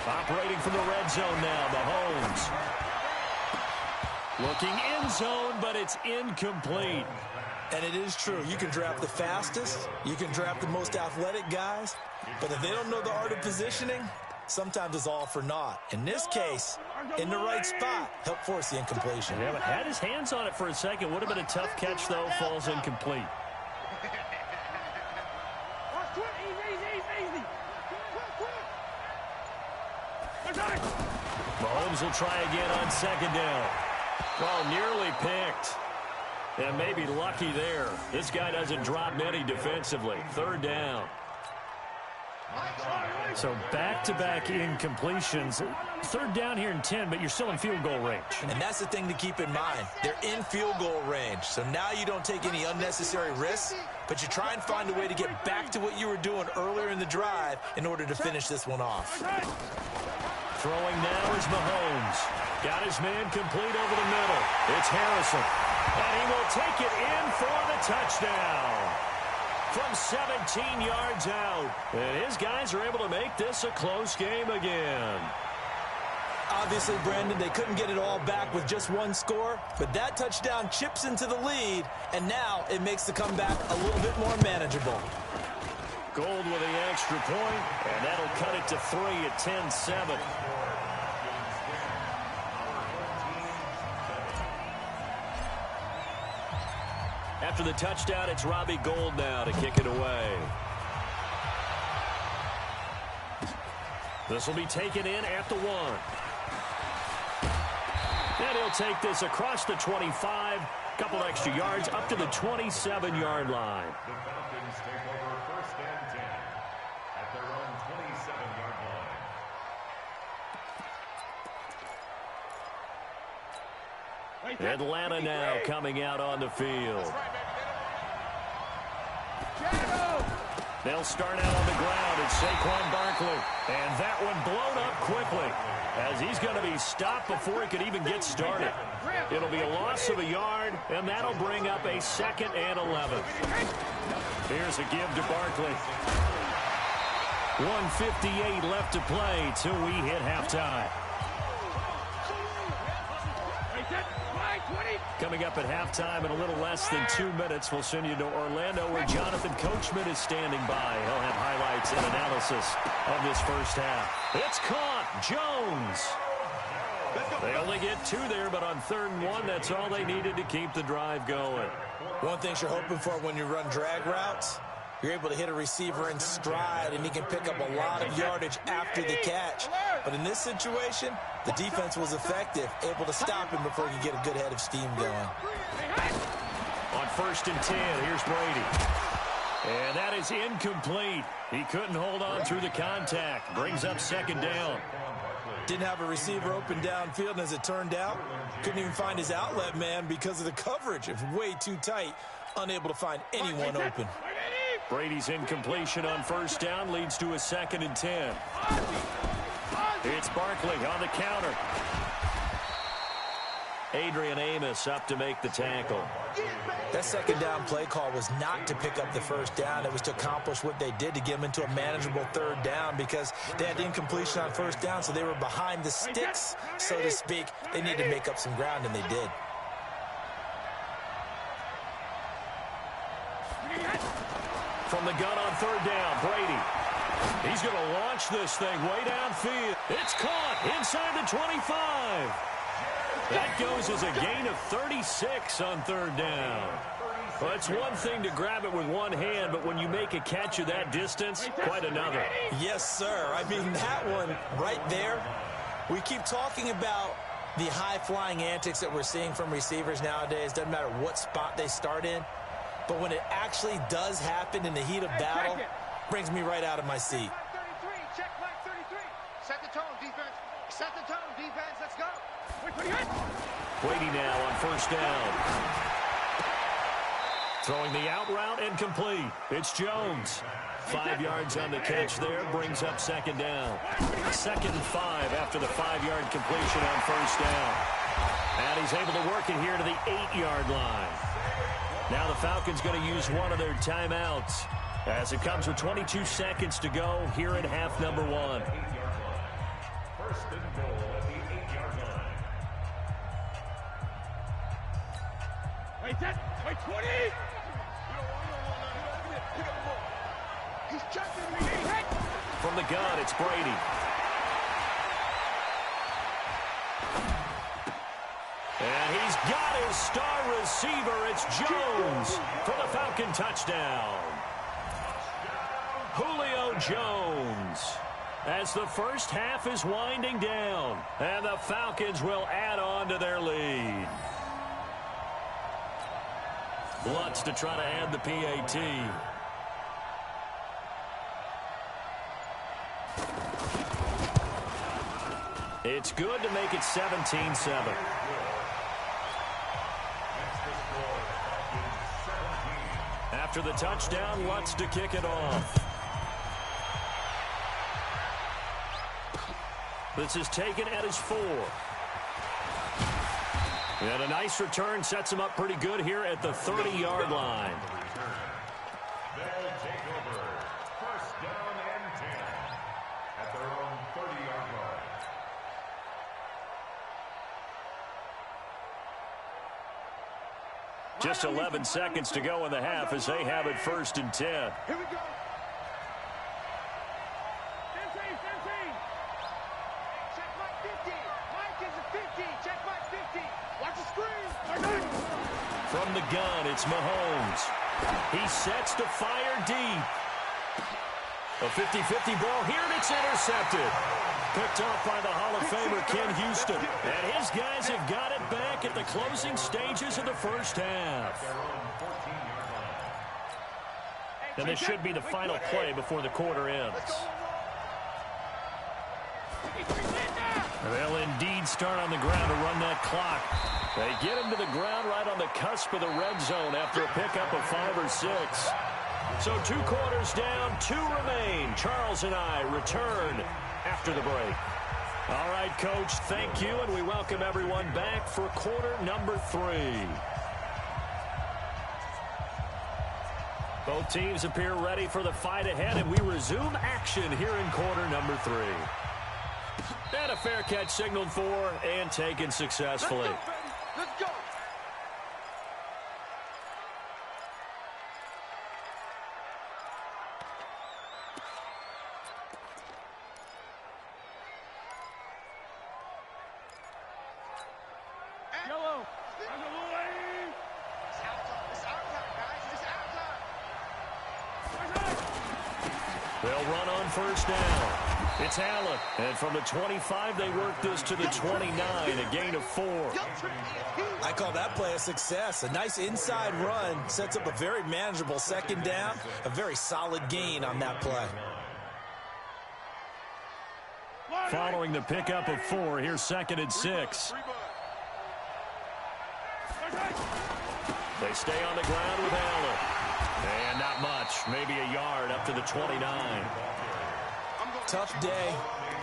Operating from the red zone now, Mahomes. Looking end zone, but it's incomplete. And it is true. You can draft the fastest. You can draft the most athletic guys. But if they don't know the art of positioning, sometimes it's all for naught. In this case, in the right spot, helped force the incompletion. Yeah, but had his hands on it for a second. Would have been a tough catch, though. Falls incomplete. Mahomes will try again on 2nd down. Well, nearly picked. And maybe lucky there. This guy doesn't drop many defensively. 3rd down. So back-to-back incompletions. Third down here in 10, but you're still in field goal range. And that's the thing to keep in mind. They're in field goal range. So now you don't take any unnecessary risks, but you try and find a way to get back to what you were doing earlier in the drive in order to finish this one off. Throwing now is Mahomes. Got his man complete over the middle. It's Harrison. And he will take it in for the touchdown. From 17 yards out. And his guys are able to make this a close game again. Obviously, Brandon, they couldn't get it all back with just one score, but that touchdown chips into the lead, and now it makes the comeback a little bit more manageable. Gold with the extra point, and that'll cut it to 3 at 10-7. After the touchdown, it's Robbie Gould now to kick it away. This will be taken in at the 1. And he'll take this across the 25, couple extra yards up to the 27-yard line. The Falcons take over 1st and 10 at their own 27-yard line. Atlanta now coming out on the field. They'll start out on the ground. It's Saquon Barkley. And that one blown up quickly as he's going to be stopped before he could even get started. It'll be a loss of a yard, and that'll bring up a 2nd and 11. Here's a give to Barkley. 1:58 left to play till we hit halftime. Coming up at halftime in a little less than 2 minutes, we'll send you to Orlando where Jonathan Coachman is standing by. He'll have highlights and analysis of this first half. It's caught. Jones. They only get 2 there, but on 3rd and 1, that's all they needed to keep the drive going. One thing you're hoping for when you run drag routes, you're able to hit a receiver in stride, and he can pick up a lot of yardage after the catch. But in this situation, the defense was effective, able to stop him before he could get a good head of steam going. On 1st and 10, here's Brady. And that is incomplete. He couldn't hold on through the contact. Brings up 2nd down. Didn't have a receiver open downfield, and as it turned out, couldn't even find his outlet man because of the coverage. It was way too tight, unable to find anyone open. Brady's incompletion on 1st down leads to a 2nd and 10. It's Barkley on the counter. Adrian Amos up to make the tackle. That 2nd down play call was not to pick up the 1st down. It was to accomplish what they did to get them into a manageable 3rd down because they had incompletion on 1st down, so they were behind the sticks, so to speak. They needed to make up some ground, and they did. From the gun on 3rd down, Brady. He's going to launch this thing way downfield. It's caught inside the 25. That goes as a gain of 36 on 3rd down. Well, it's one thing to grab it with one hand, but when you make a catch of that distance, quite another. Yes, sir. I mean, that one right there, we keep talking about the high-flying antics that we're seeing from receivers nowadays. Doesn't matter what spot they start in. But when it actually does happen in the heat of battle, brings me right out of my seat. Check flag 33. Set the tone, defense. Set the tone, defense. Let's go. Brady now on 1st down. Throwing the out route and complete. It's Jones. 5 yards on the catch there. Brings up 2nd down. 2nd and 5 after the 5-yard completion on 1st down. And he's able to work it here to the 8-yard line. Now the Falcons going to use one of their timeouts as it comes with 22 seconds to go here in half number 1. 1st and goal at the 8-yard line. Wait, wait, 20. He's jumping me. From the gun, it's Brady. And he's got his star receiver. It's Jones for the Falcon touchdown. Julio Jones. As the first half is winding down, and the Falcons will add on to their lead. Lutz to try to add the PAT. It's good to make it 17-7. After the touchdown, Lutz to kick it off. This is taken at his 4. And a nice return sets him up pretty good here at the 30-yard line. They'll take over. First down and 10 at their own 30-yard line. Just 11 seconds to go in the half as they have it 1st and 10. Here we go. 15. Check my 50. Mike is a 50. Check my 50. Watch the screen. From the gun, it's Mahomes. He sets to fire deep. A 50-50 ball here, and it's intercepted. Picked off by the Hall of Famer Ken Houston. And his guys have got it back at the closing stages of the first half. And this should be the final play before the quarter ends. They'll indeed start on the ground to run that clock. They get him to the ground right on the cusp of the red zone after a pickup of 5 or 6. So 2 quarters down, 2 remain. Charles and I return after the break. All right, Coach, thank you, and we welcome everyone back for quarter number 3. Both teams appear ready for the fight ahead, and we resume action here in quarter number 3. And a fair catch signaled for and taken successfully. Let's go. Yellow. It's our time, guys. It's our time. They'll run on first down. It's Allen. And from the 25, they work this to the 29, a gain of 4. I call that play a success. A nice inside run sets up a very manageable 2nd down. A very solid gain on that play. Following the pickup of 4, here's 2nd and 6. They stay on the ground with Allen. And not much, maybe a yard up to the 29. Tough day,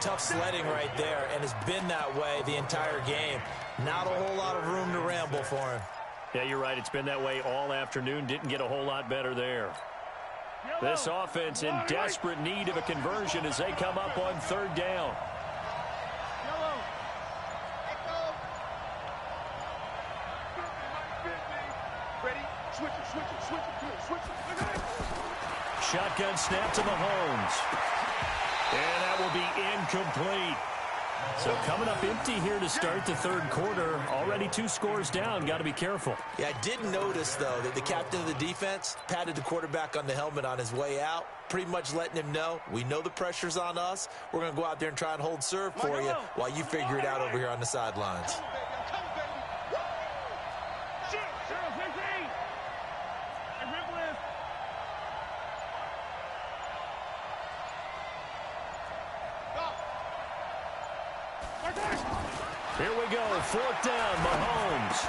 tough sledding right there, and it's been that way the entire game. Not a whole lot of room to ramble for him. Yeah, you're right. It's been that way all afternoon. Didn't get a whole lot better there. This offense in desperate need of a conversion as they come up on 3rd down. Shotgun snap to Mahomes. And that will be incomplete. So coming up empty here to start the 3rd quarter. Already 2 scores down. Got to be careful. Yeah, I did notice, though, that the captain of the defense patted the quarterback on the helmet on his way out, pretty much letting him know, we know the pressure's on us. We're going to go out there and try and hold serve for you while you figure it out over here on the sidelines. Here we go, 4th down, Mahomes.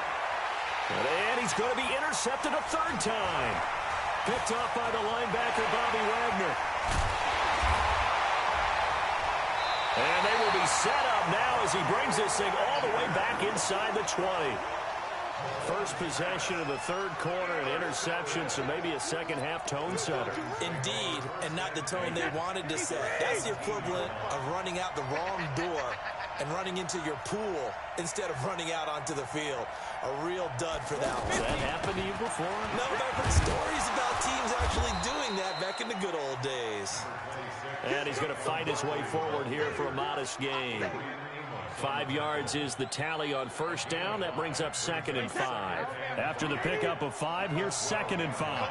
And he's going to be intercepted a 3rd time. Picked off by the linebacker, Bobby Wagner. And they will be set up now as he brings this thing all the way back inside the 20. First possession of the 3rd quarter, an interception, so maybe a second-half tone setter. Indeed, and not the tone they wanted to set. That's the equivalent of running out the wrong door and running into your pool instead of running out onto the field. A real dud for that one. Has that happened to you before? No, but I've heard stories about teams actually doing that back in the good old days. And he's going to fight his way forward here for a modest gain. 5 yards is the tally on 1st down. That brings up 2nd and 5. After the pickup of 5, here's 2nd and 5.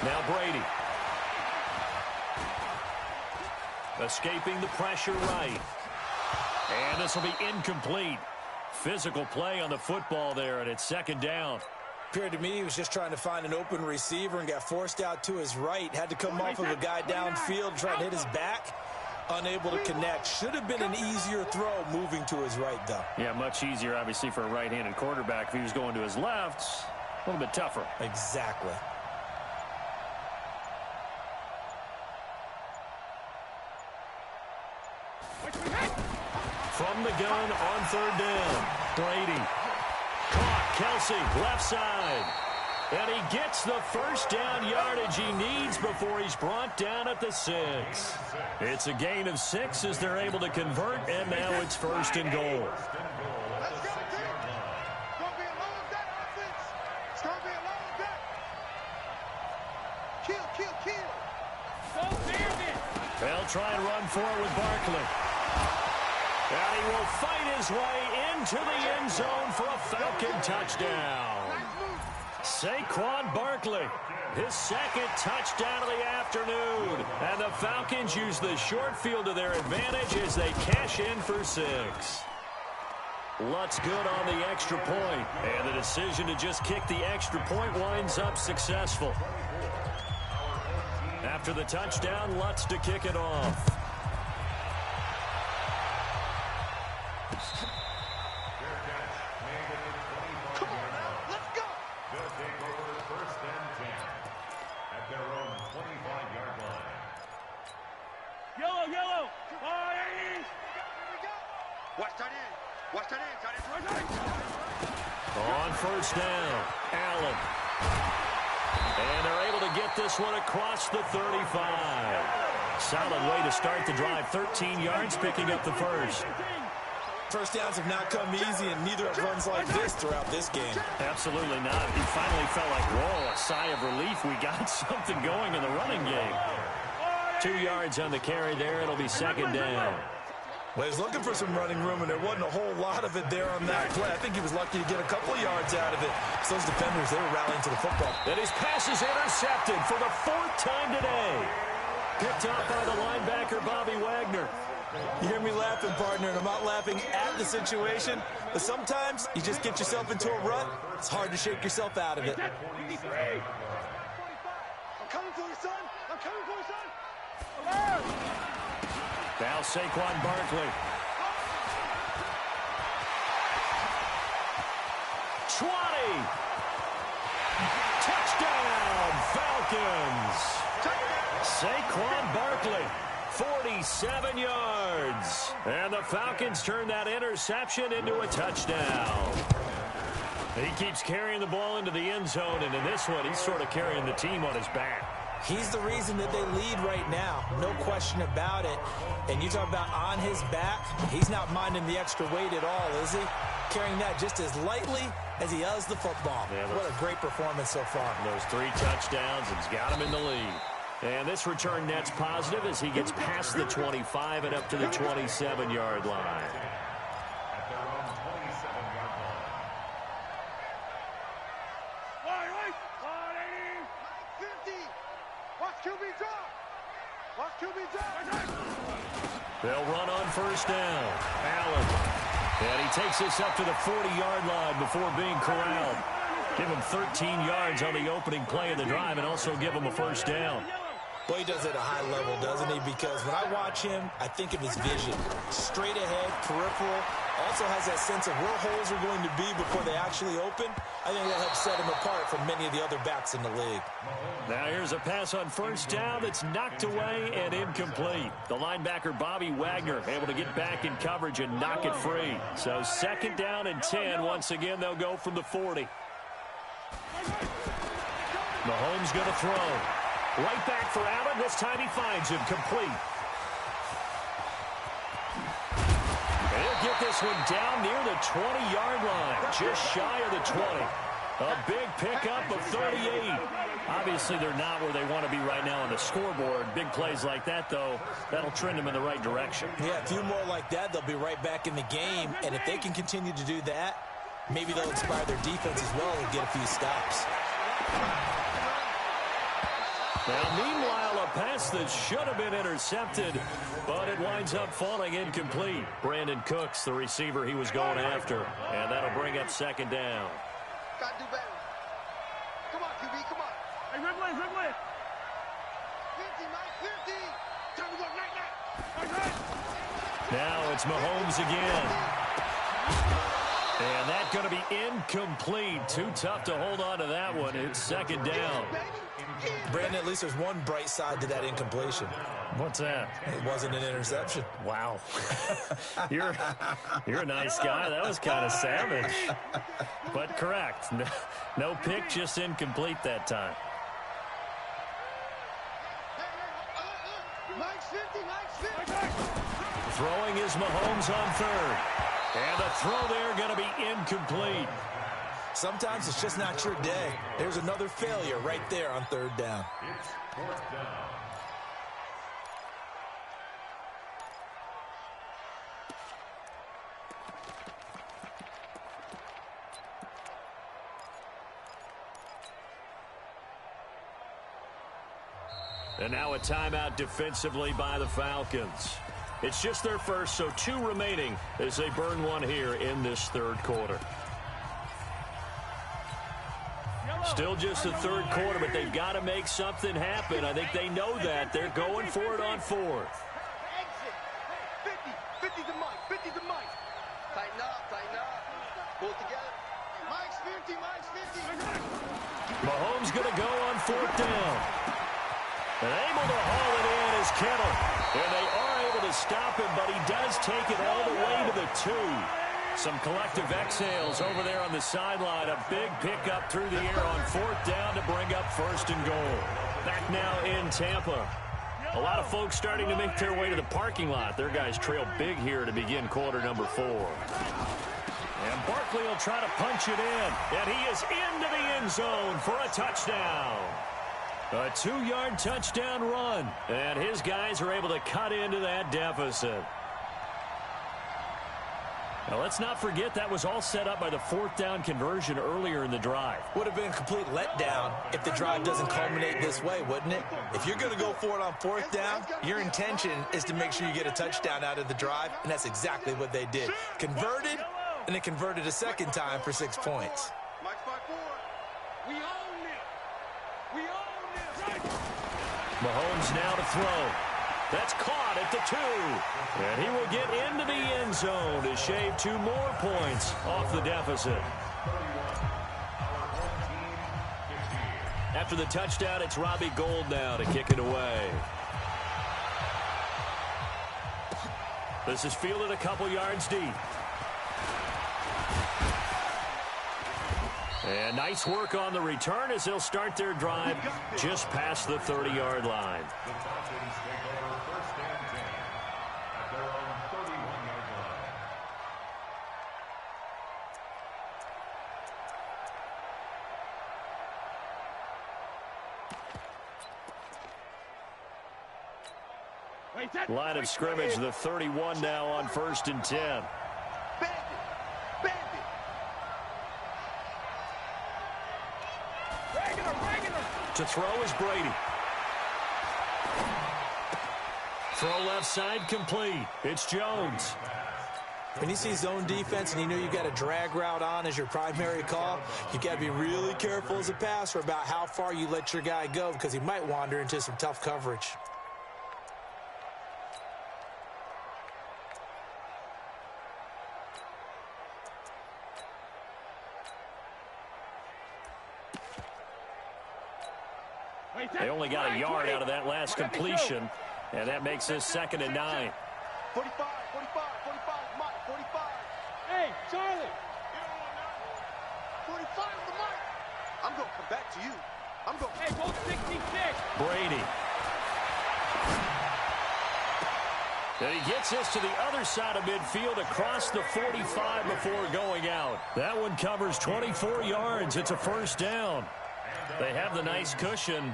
Now Brady. Escaping the pressure right. And this will be incomplete. Physical play on the football there, and it's 2nd down. Appeared to me he was just trying to find an open receiver and got forced out to his right. Had to come off of a guy downfield, trying to hit his back. Unable to connect. Should have been an easier throw moving to his right, though. Yeah, much easier, obviously, for a right-handed quarterback. If he was going to his left, a little bit tougher. Exactly. From the gun on third down. Brady. Caught. Kelsey, left side. And he gets the first down yardage he needs before he's brought down at the 6. It's a gain of 6 as they're able to convert, and now it's first and goal. They'll try and run for it with Barkley. And he will fight his way into the end zone for a Falcon touchdown. Saquon Barkley, his second touchdown of the afternoon. And the Falcons use the short field to their advantage as they cash in for 6. Lutz good on the extra point. And the decision to just kick the extra point winds up successful. After the touchdown, Lutz to kick it off. Yellow. Watch that in. On first down, Allen. And they're able to get this one across the 35. Solid way to start the drive. 13 yards, picking up the first. First downs have not come easy, and neither have runs like this throughout this game. Absolutely not. He finally felt like, whoa, a sigh of relief. We got something going in the running game. 2 yards on the carry there. It'll be second down. Well, he's looking for some running room, and there wasn't a whole lot of it there on that play. I think he was lucky to get a couple of yards out of it. So those defenders, they were rallying to the football. And his pass is intercepted for the 4th time today. Picked up by the linebacker, Bobby Wagner. You hear me laughing, partner, and I'm not laughing at the situation, but sometimes you just get yourself into a rut. It's hard to shake yourself out of it. I'm coming for you, son. I'm coming for you, son. Now Saquon Barkley. 20. Touchdown, Falcons. Saquon Barkley, 47 yards. And the Falcons turn that interception into a touchdown. He keeps carrying the ball into the end zone, and in this one, he's sort of carrying the team on his back. He's the reason that they lead right now. No question about it. And you talk about on his back, he's not minding the extra weight at all, is he? Carrying that just as lightly as he does the football. Yeah, what a great performance so far. Those 3 touchdowns, it's got him in the lead. And this return net's positive as he gets past the 25 and up to the 27-yard line. They'll run on first down. Allen. And he takes this up to the 40-yard line before being corralled. Give him 13 yards on the opening play of the drive and also give him a first down. Well, he does it at a high level, doesn't he? Because when I watch him, I think of his vision. Straight ahead, peripheral. Also has that sense of where holes are going to be before they actually open. I think that helps set him apart from many of the other backs in the league. Now here's a pass on first down that's knocked away and incomplete. The linebacker, Bobby Wagner, able to get back in coverage and knock it free. So second down and 10. Once again, they'll go from the 40. Mahomes going to throw. Right back for Allen. This time he finds him complete. He'll get this one down near the 20-yard line. Just shy of the 20. A big pickup of 38. Obviously, they're not where they want to be right now on the scoreboard. Big plays like that, though, that'll trend them in the right direction. Yeah, a few more like that, they'll be right back in the game. And if they can continue to do that, maybe they'll inspire their defense as well and get a few stops. Now, meanwhile, a pass that should have been intercepted, but it winds up falling incomplete. Brandon Cooks, the receiver he was going after, and that'll bring up second down. Gotta do better. Come on, QB, come on. Hey, Ridley, Ridley. 50, Mike, 50. Time to go, night. Now it's Mahomes again. And that's going to be incomplete. Too tough to hold on to that one. It's second down. Brandon, at least there's one bright side to that incompletion. What's that? It wasn't an interception. Wow. You're a nice guy. That was kind of savage. But correct. No pick, just incomplete that time. Mike's 50, Mike's 50. Throwing is Mahomes on third. And the throw there going to be incomplete. Sometimes it's just not your day. There's another failure right there on third down. It's fourth down. And now a timeout defensively by the Falcons. It's just their first, so 2 remaining as they burn one here in this third quarter. Still just the third quarter, but they've got to make something happen. I think they know that. They're going for it on fourth. Exit. 50. 50 to Mike. 50 to Mike. Tighten up. Tighten up. Pull it together. Mike's 50. Mike's 50. Mahomes going to go on fourth down. And able to haul it in is Kittle. And they are able to stop him, but he does take it all the way to the 2. Some collective exhales over there on the sideline. A big pickup through the air on fourth down to bring up first and goal. Back now in Tampa. A lot of folks starting to make their way to the parking lot. Their guys trail big here to begin quarter number 4. And Barkley will try to punch it in. And he is into the end zone for a touchdown. A 2-yard touchdown run. And his guys are able to cut into that deficit. Now, let's not forget that was all set up by the fourth down conversion earlier in the drive. Would have been a complete letdown if the drive doesn't culminate this way, wouldn't it? If you're going to go for it on fourth down, your intention is to make sure you get a touchdown out of the drive, and that's exactly what they did. Converted, and they converted a second time for 6 points. Mike's 5-4. We own it. We own it. Mahomes now to throw. That's caught at the 2. And he will get into the end zone to shave 2 more points off the deficit. After the touchdown, it's Robbie Gould now to kick it away. This is fielded a couple yards deep. And nice work on the return as they'll start their drive just past the 30-yard line. The Falcons take over first and 10 at their own 31-yard line. Line of scrimmage, the 31 now on first and 10. To throw is Brady. Throw left side complete. It's Jones. When you see zone defense and you know you got a drag route on as your primary call, you got to be really careful as a passer about how far you let your guy go because he might wander into some tough coverage. They only got a yard out of that last completion, and that makes this 2nd and 9. 45, Mike, 45. Hey, Charlie. 45 to Mike. I'm going to come back to you. I'm going. Hey, go 66. Brady. And he gets this to the other side of midfield across the 45 before going out. That one covers 24 yards. It's a first down. They have the nice cushion.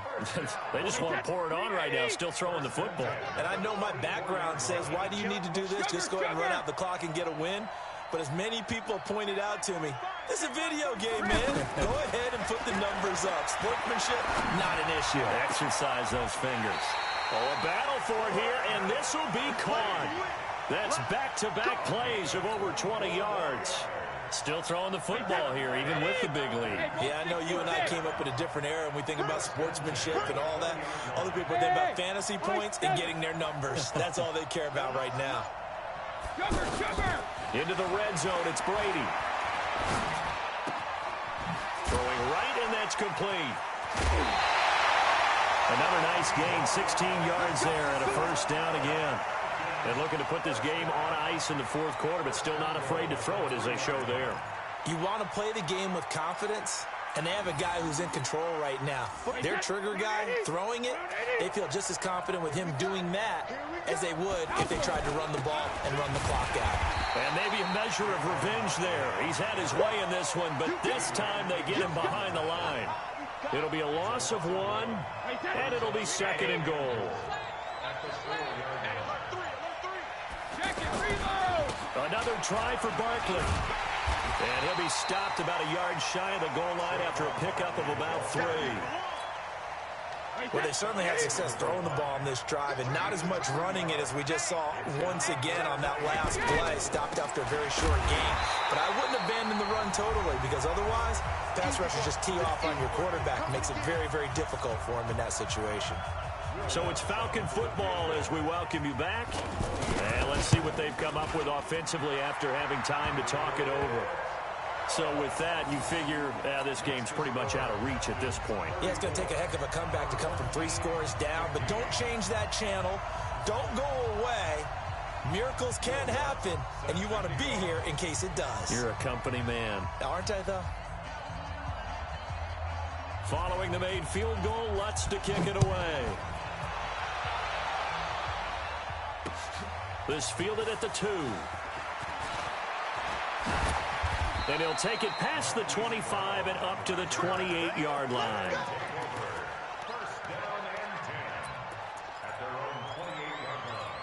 They just want to pour it on right now, still throwing the football. And I know my background says, why do you need to do this? Just go ahead and run out the clock and get a win. But as many people pointed out to me, this is a video game, man. Go ahead and put the numbers up. Sportsmanship, not an issue. Exercise those fingers. Oh, a battle for it here, and this will be caught. That's back-to-back plays of over 20 yards. Still throwing the football here, even with the big lead. Yeah, I know you and I came up in a different era, and we think about sportsmanship and all that. Other people think about fantasy points and getting their numbers. That's all they care about right now. Into the red zone, it's Brady. Throwing right, and that's complete. Another nice gain, 16 yards there, and a first down again. And looking to put this game on ice in the fourth quarter, but still not afraid to throw it as they show there. You want to play the game with confidence, and they have a guy who's in control right now. Their trigger guy throwing it, they feel just as confident with him doing that as they would if they tried to run the ball and run the clock out. And maybe a measure of revenge there. He's had his way in this one, but this time they get him behind the line. It'll be a loss of 1, and it'll be second and goal. Another try for Barkley. And he'll be stopped about a yard shy of the goal line after a pickup of about 3. Well, they certainly had success throwing the ball on this drive, and not as much running it as we just saw once again on that last play. Stopped after a very short gain. But I wouldn't abandon the run totally, because otherwise, pass rushers just tee off on your quarterback. Makes it very, very difficult for him in that situation. So it's Falcon football as we welcome you back. And let's see what they've come up with offensively after having time to talk it over. So with that, you figure this game's pretty much out of reach at this point. Yeah, it's going to take a heck of a comeback to come from 3 scores down, but don't change that channel. Don't go away. Miracles can happen, and you want to be here in case it does. You're a company man. Aren't I, though? Following the made field goal, Lutz to kick it away. This fielded at the 2. And he'll take it past the 25 and up to the 28-yard line. First down and 10 at their own 28-yard line.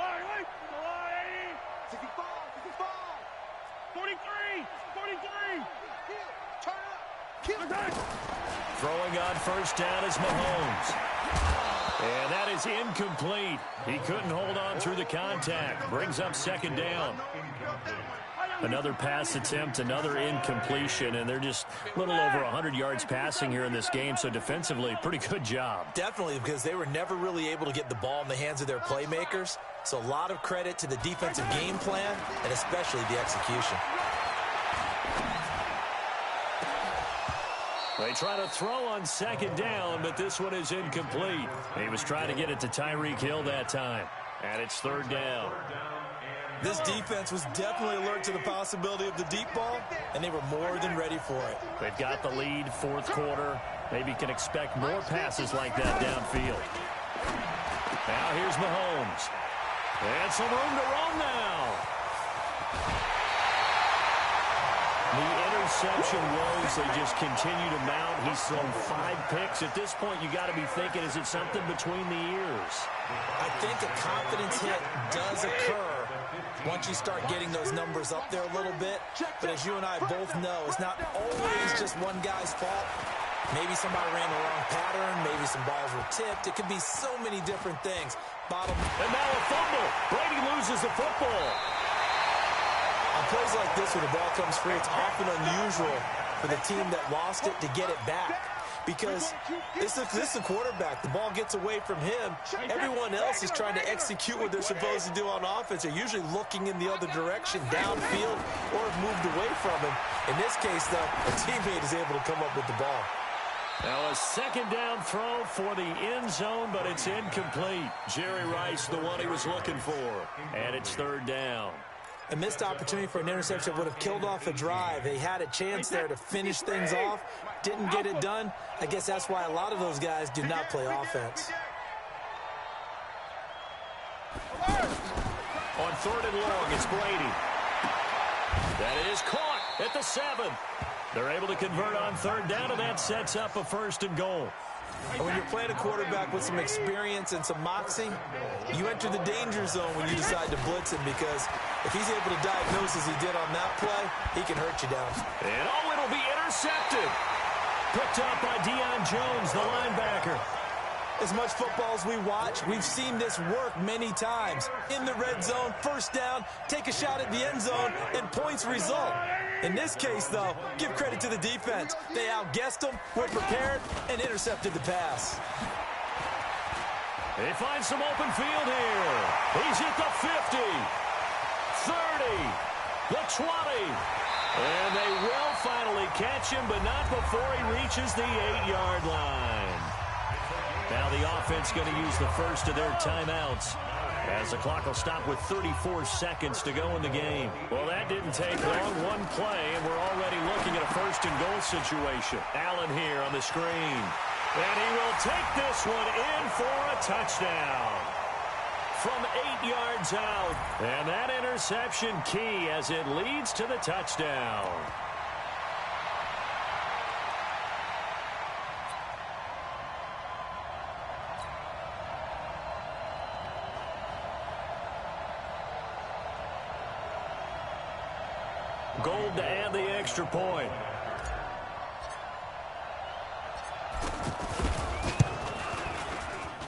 Line, 65, 65, 43, 43. Turn up. Kill it. Throwing on first down is Mahomes. And that is incomplete. He couldn't hold on through the contact. Brings up second down. Another pass attempt, another incompletion, and they're just a little over 100 yards passing here in this game, so defensively, pretty good job. Definitely, because they were never really able to get the ball in the hands of their playmakers. So a lot of credit to the defensive game plan, and especially the execution. They try to throw on second down, but this one is incomplete. He was trying to get it to Tyreek Hill that time, and it's third down. This defense was definitely alert to the possibility of the deep ball, and they were more than ready for it. They've got the lead, fourth quarter. Maybe can expect more passes like that downfield. Now here's Mahomes. And some room to run now. The interception woes, they just continue to mount. He's thrown 5 picks. At this point, you got to be thinking, is it something between the ears? I think a confidence hit does occur once you start getting those numbers up there a little bit. But as you and I both know, it's not always just one guy's fault. Maybe somebody ran the wrong pattern. Maybe some balls were tipped. It could be so many different things. And now a fumble. Brady loses the football. On plays like this where the ball comes free, it's often unusual for the team that lost it to get it back. Because this is a quarterback. The ball gets away from him. Everyone else is trying to execute what they're supposed to do on offense. They're usually looking in the other direction, downfield, or have moved away from him. In this case, though, a teammate is able to come up with the ball. Now a second down throw for the end zone, but it's incomplete. Jerry Rice, the one he was looking for. And it's third down. A missed opportunity for an interception would have killed off a drive. They had a chance there to finish things off. Didn't get it done. I guess that's why a lot of those guys do not play offense. On third and long, it's Brady. That is caught at the 7. They're able to convert on third down, and that sets up a first and goal. And when you're playing a quarterback with some experience and some moxie, you enter the danger zone when you decide to blitz him, because if he's able to diagnose as he did on that play, he can hurt you down. And it'll be intercepted. Picked up by Deion Jones, the linebacker. As much football as we watch, we've seen this work many times. In the red zone, first down, take a shot at the end zone, and points result. In this case, though, give credit to the defense. They outguessed them, were prepared, and intercepted the pass. He finds some open field here. He's at the 50, 30, the 20. And they will finally catch him, but not before he reaches the 8-yard line. Now the offense going to use the first of their timeouts, as the clock will stop with 34 seconds to go in the game. Well, that didn't take long. One play, and we're already looking at a first-and-goal situation. Allen here on the screen. And he will take this one in for a touchdown from 8 yards out. And that interception key as it leads to the touchdown. Gold to add the extra point.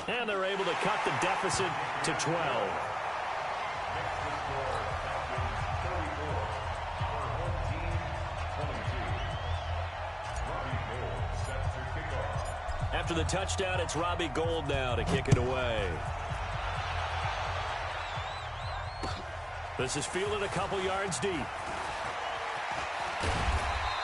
And they're able to cut the deficit to 12. After the touchdown, it's Robbie Gould now to kick it away. This is fielded a couple yards deep.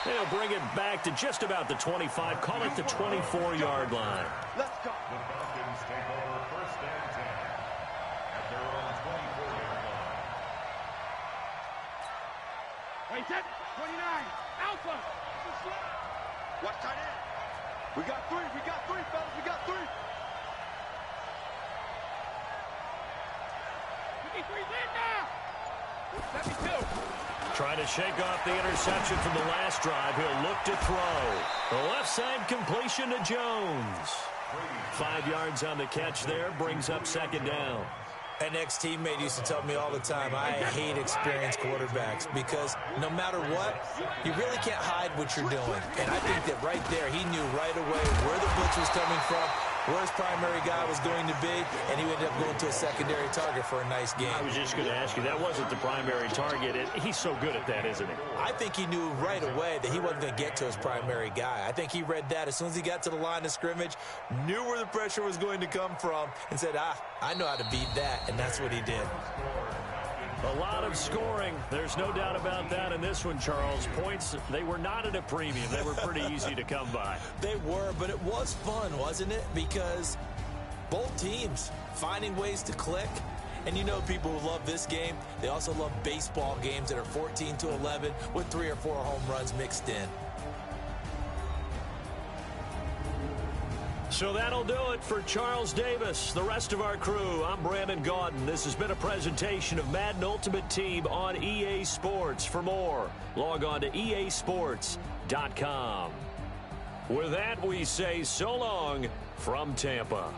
They'll bring it back to just about the 25, call it the 24-yard line. Let's go. The Falcons take over first and 10 at their own 24-yard line. Wait, set. 29. Alpha. Watch tight end. We got three, fellas. We got three. 53's in now. 72. Trying to shake off the interception from the last drive. He'll look to throw. The left side completion to Jones. 5 yards on the catch there. Brings up second down. An ex-teammate used to tell me all the time, I hate experienced quarterbacks because no matter what, you really can't hide what you're doing. And I think that right there, he knew right away where the blitz was coming from, where his primary guy was going to be, and he ended up going to a secondary target for a nice game. I was just going to ask you, that wasn't the primary target. He's so good at that, isn't he? I think he knew right away that he wasn't going to get to his primary guy. I think he read that as soon as he got to the line of scrimmage, knew where the pressure was going to come from, and said, I know how to beat that, and that's what he did. A lot of scoring. There's no doubt about that in this one, Charles. Points, they were not at a premium. They were pretty easy to come by. They were, but it was fun, wasn't it? Because both teams finding ways to click. And you know people who love this game, they also love baseball games that are 14-11 with 3 or 4 home runs mixed in. So that'll do it for Charles Davis, the rest of our crew. I'm Brandon Gaudin. This has been a presentation of Madden Ultimate Team on EA Sports. For more, log on to easports.com. With that, we say so long from Tampa.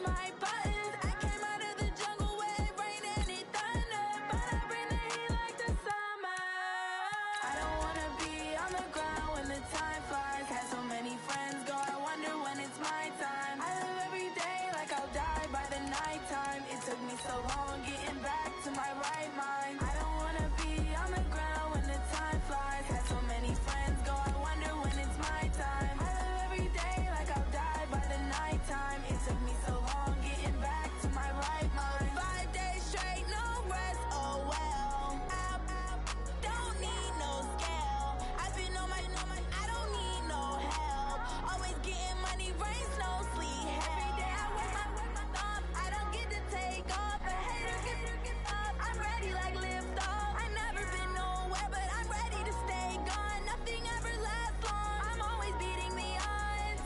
My buttons, I came out of the jungle where it rained and it thundered, but I bring the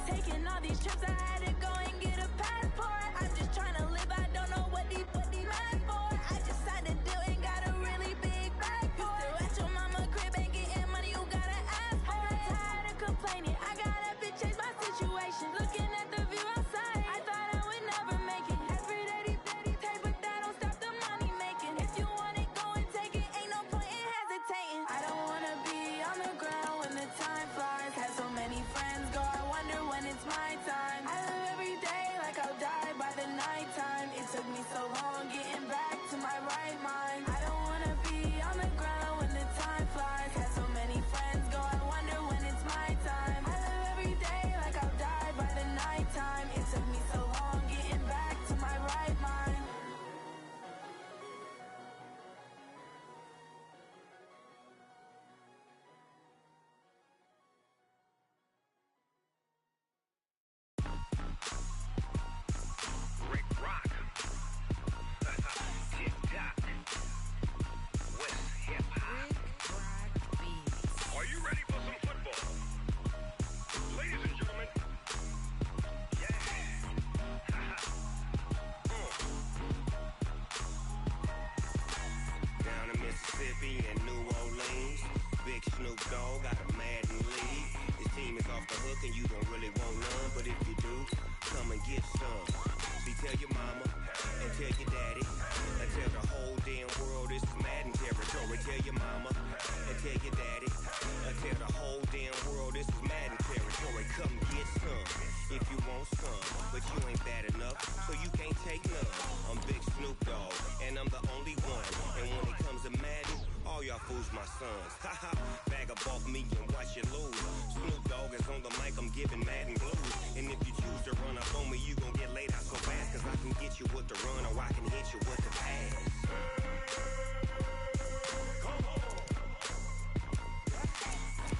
Taking all these trips, I had to go and get a passport. I'm just trying to live, I don't know what these mad for. I just signed a deal and got a really big bag for it. Still at your mama crib, ain't getting money, you gotta ask for it. I'm tired of complaining, I gotta change my situation. Looking at the view outside, I thought I would never make it. Every day they take, but that don't stop the money making. If you want it, go and take it, ain't no point in hesitating. I don't wanna be on the ground when the time flies. Had so many friends go, I wonder when it's my time. I live every day like I'll die by the nighttime. It took me so long getting back to my right mind. I don't wanna be on the ground when the time flies. Had so many friends go, I wonder when it's my time. I live every day like I'll die by the nighttime. It took me so long getting back to my right mind. Rick Rock. TikTok. West Hip Hop. Are you ready for some football? Ladies and gentlemen. Yeah. Down in Mississippi and New Orleans, Big Snoop Dogg got a Madden league. His team is off the hook and you don't really want none, but if you do, come and get some. See, tell your mama and tell your daddy and tell the whole damn world this is Madden territory. Tell your mama and tell your daddy and tell the whole damn world this is Madden territory. Come get some if you want some, but you ain't bad enough, so you can't take none. I'm Big Snoop Dogg and I'm the only one. And when it comes to Madden, all y'all fools my sons. Haha, bag up off me and watch you lose. Snoop Dogg is on the mic, I'm giving Madden blues. And if you choose to run up on me, you gon' get laid out so fast. Cause I can get you with the run or I can hit you with the pass.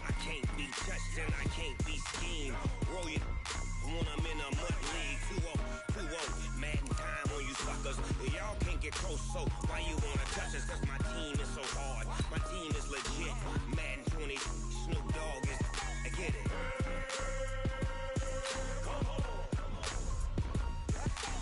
I can't be touched and I can't be schemed. Roll you when I'm in a mud league. 2-0, Madden time on you suckers. Y'all can't get close, so why you wanna touch us? Cause my team is so hard. My team is legit. Madden 20, Snoop Dogg is. I get it.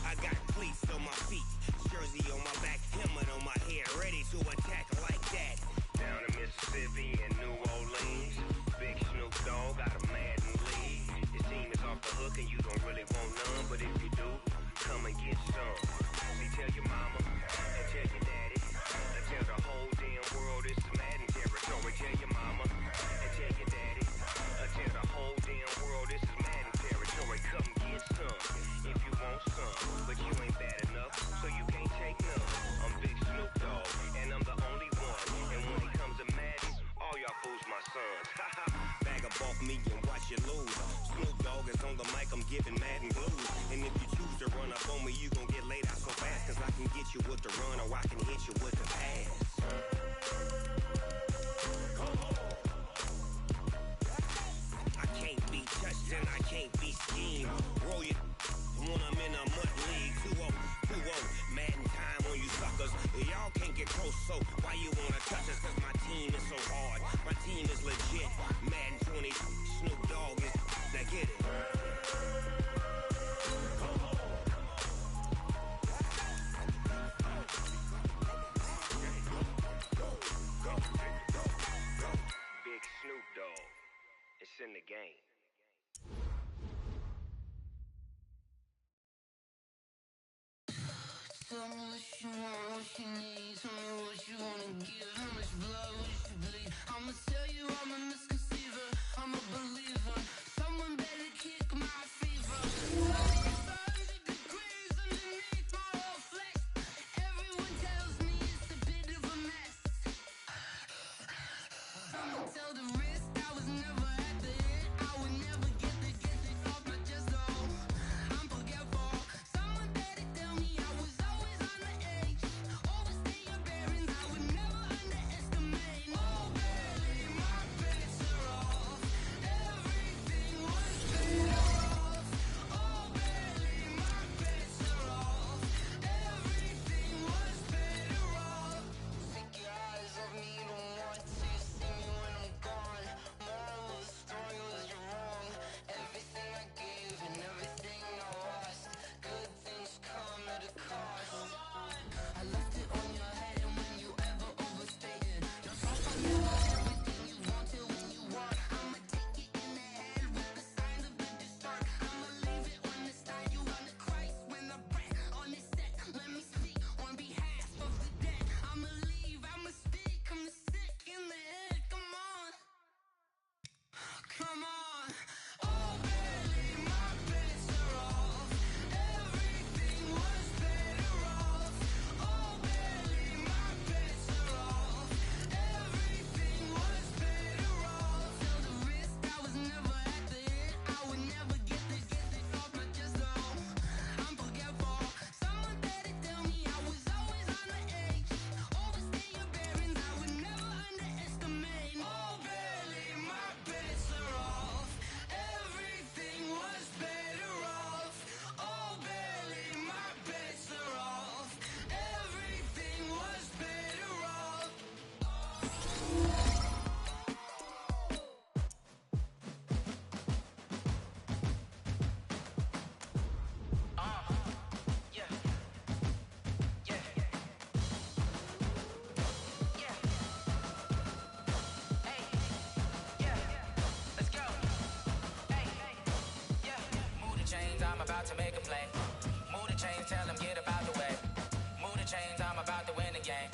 I got cleats on my feet, jersey on my back, helmet on my head, ready to attack like that. Down in Mississippi and New Orleans, Big Snoop Dogg got a Madden league. His team is off the hook and you don't really want none, but if you do, come and get some. See, tell your mama and tell your daddy and tell the whole damn world this is Madden territory. Tell your mama and tell your daddy and tell the whole damn world this is Madden territory. Come get some if you want some, but you ain't bad enough, so you can't take none. I'm Big Snoop Dogg and I'm the only one. And when it comes to Madden, all y'all fools my sons. Haha, bag up off me and watch you lose. Snoop Dogg is on the mic, I'm giving Madden blues. And if you choose to run up on me, you gon' get laid out so fast. Cause I can get you with the run or I can hit you with the pass. I can't be touched and I can't be schemed. Roll you when I'm in a mud league. 2-0, Madden time on you suckers. Y'all can't get close, so why you wanna touch us? Cause my team is so hard. My team is legit. Madden 20, Snoop Dogg is. Now get it. Big Snoop Dogg. It's in the game. Tell me what you want, what you need. Tell me what you wanna give. How much blood would you bleed? I'ma tell you I'm a misconceiver. I'm a believer. Someone better kick my fever. 1,000 degrees underneath my whole flesh. Everyone tells me it's a bit of a mess. I'ma tell the risk I was never at the end. I would never get it off my chest. Oh, I'm forgetful. Someone better tell me I was always on the edge. Overstay your bearings, I would never underestimate. Oh, barely my bets are off. Every about to make a play. Move the chains, tell them get up out the way. Move the chains, I'm about to win the game.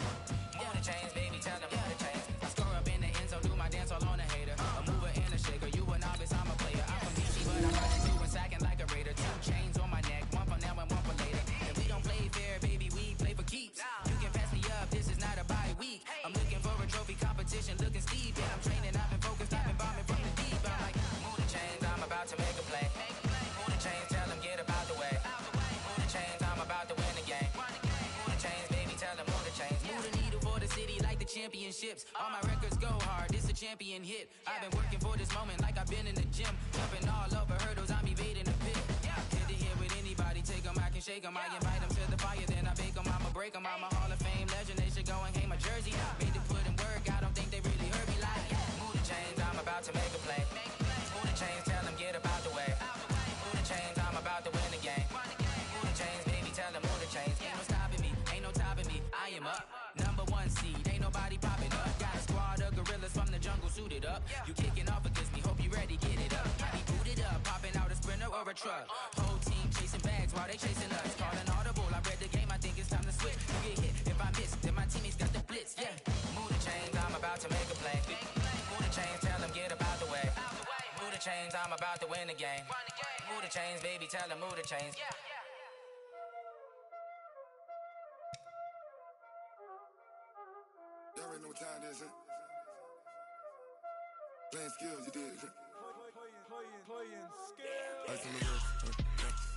Move the chains, baby, tell them move the chains. I score up in the end zone, do my dance all on a hater. A mover and a shaker, you a novice, I'm a player. I'm from DC, but I'm running through and sacking like a raider. 2 chains on my neck, one for now and one for later. And we don't play fair, baby, we play for keeps. You can pass me up, this is not a bye week. I'm looking for a trophy competition, looking steep. And I'm training, I've been focused, I've been bombing from the deep. I'm like, move the chains, I'm about to make a play. Move the chains, tell them get up out the way. Move the chains, I'm about to win the game. Move the chains, baby, tell them move the chains. Move the needle for the city like the championships. All my records go hard, this a champion hit. I've been working for this moment like I've been in the gym. Jumping all over hurdles, I'm evading the pit. Hit the hit with anybody, take them, I can shake them. I invite them to the fire, then I bake them, I'ma break them. I'm a Hall of Fame legend, they should go and hang my jersey. Made to put in work, I don't think they really heard me like, move the chains, I'm about to make a play. Move the chains, tell them get up out the way. Move the chains, I'm about to win the game. Move the chains, baby, tell them move the chains. Ain't no stopping me, ain't no topping me, I am up. Number 1 seed, ain't nobody popping up. Got a squad of gorillas from the jungle suited up. You kicking off against me, hope you ready, get it up. I be booted up, popping out a sprinter or a truck. Whole team chasing bags while they chasing us. Calling audible, I read the game, I think it's time to switch. You get hit, if I miss, then my teammates got the blitz, yeah. Move the chains, I'm about to make a play. Move the chains, tell them get up out the way. Move the chains, I'm about to win the game. Move the chains, baby, tell them move the chains. Y'all already know what time it is, huh? Playing skills, you did, huh? Playing skills. Ice on the wrist,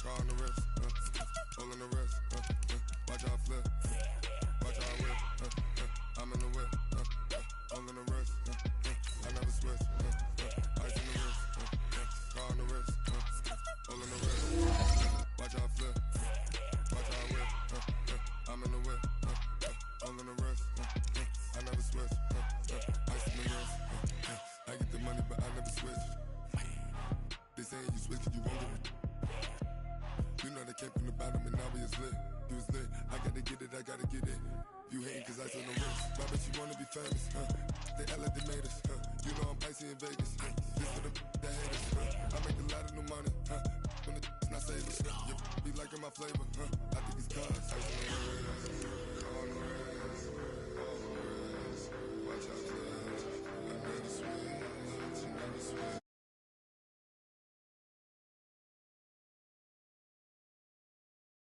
car on the wrist, hole in the wrist, watch out flip, watch out whip, I'm in the whip, hole in the wrist, I never switch, ice on the wrist, car on the wrist, hole in the wrist, watch out flip, watch out whip, I'm in the whip, hole in the wrist, I never switch, ice on the wrist, I get the money but I never switch. They saying you switch 'cause you won't get it. You know they came from the bottom and now we is lit. You was lit, I gotta get it, I gotta get it. You hating 'cause I on the wrist. Why bet you wanna be famous, They act like they made us, You know I'm icy in Vegas, This for the that hate us, I make a lot of new money, When the not saving, you be liking my flavor, I think it's cause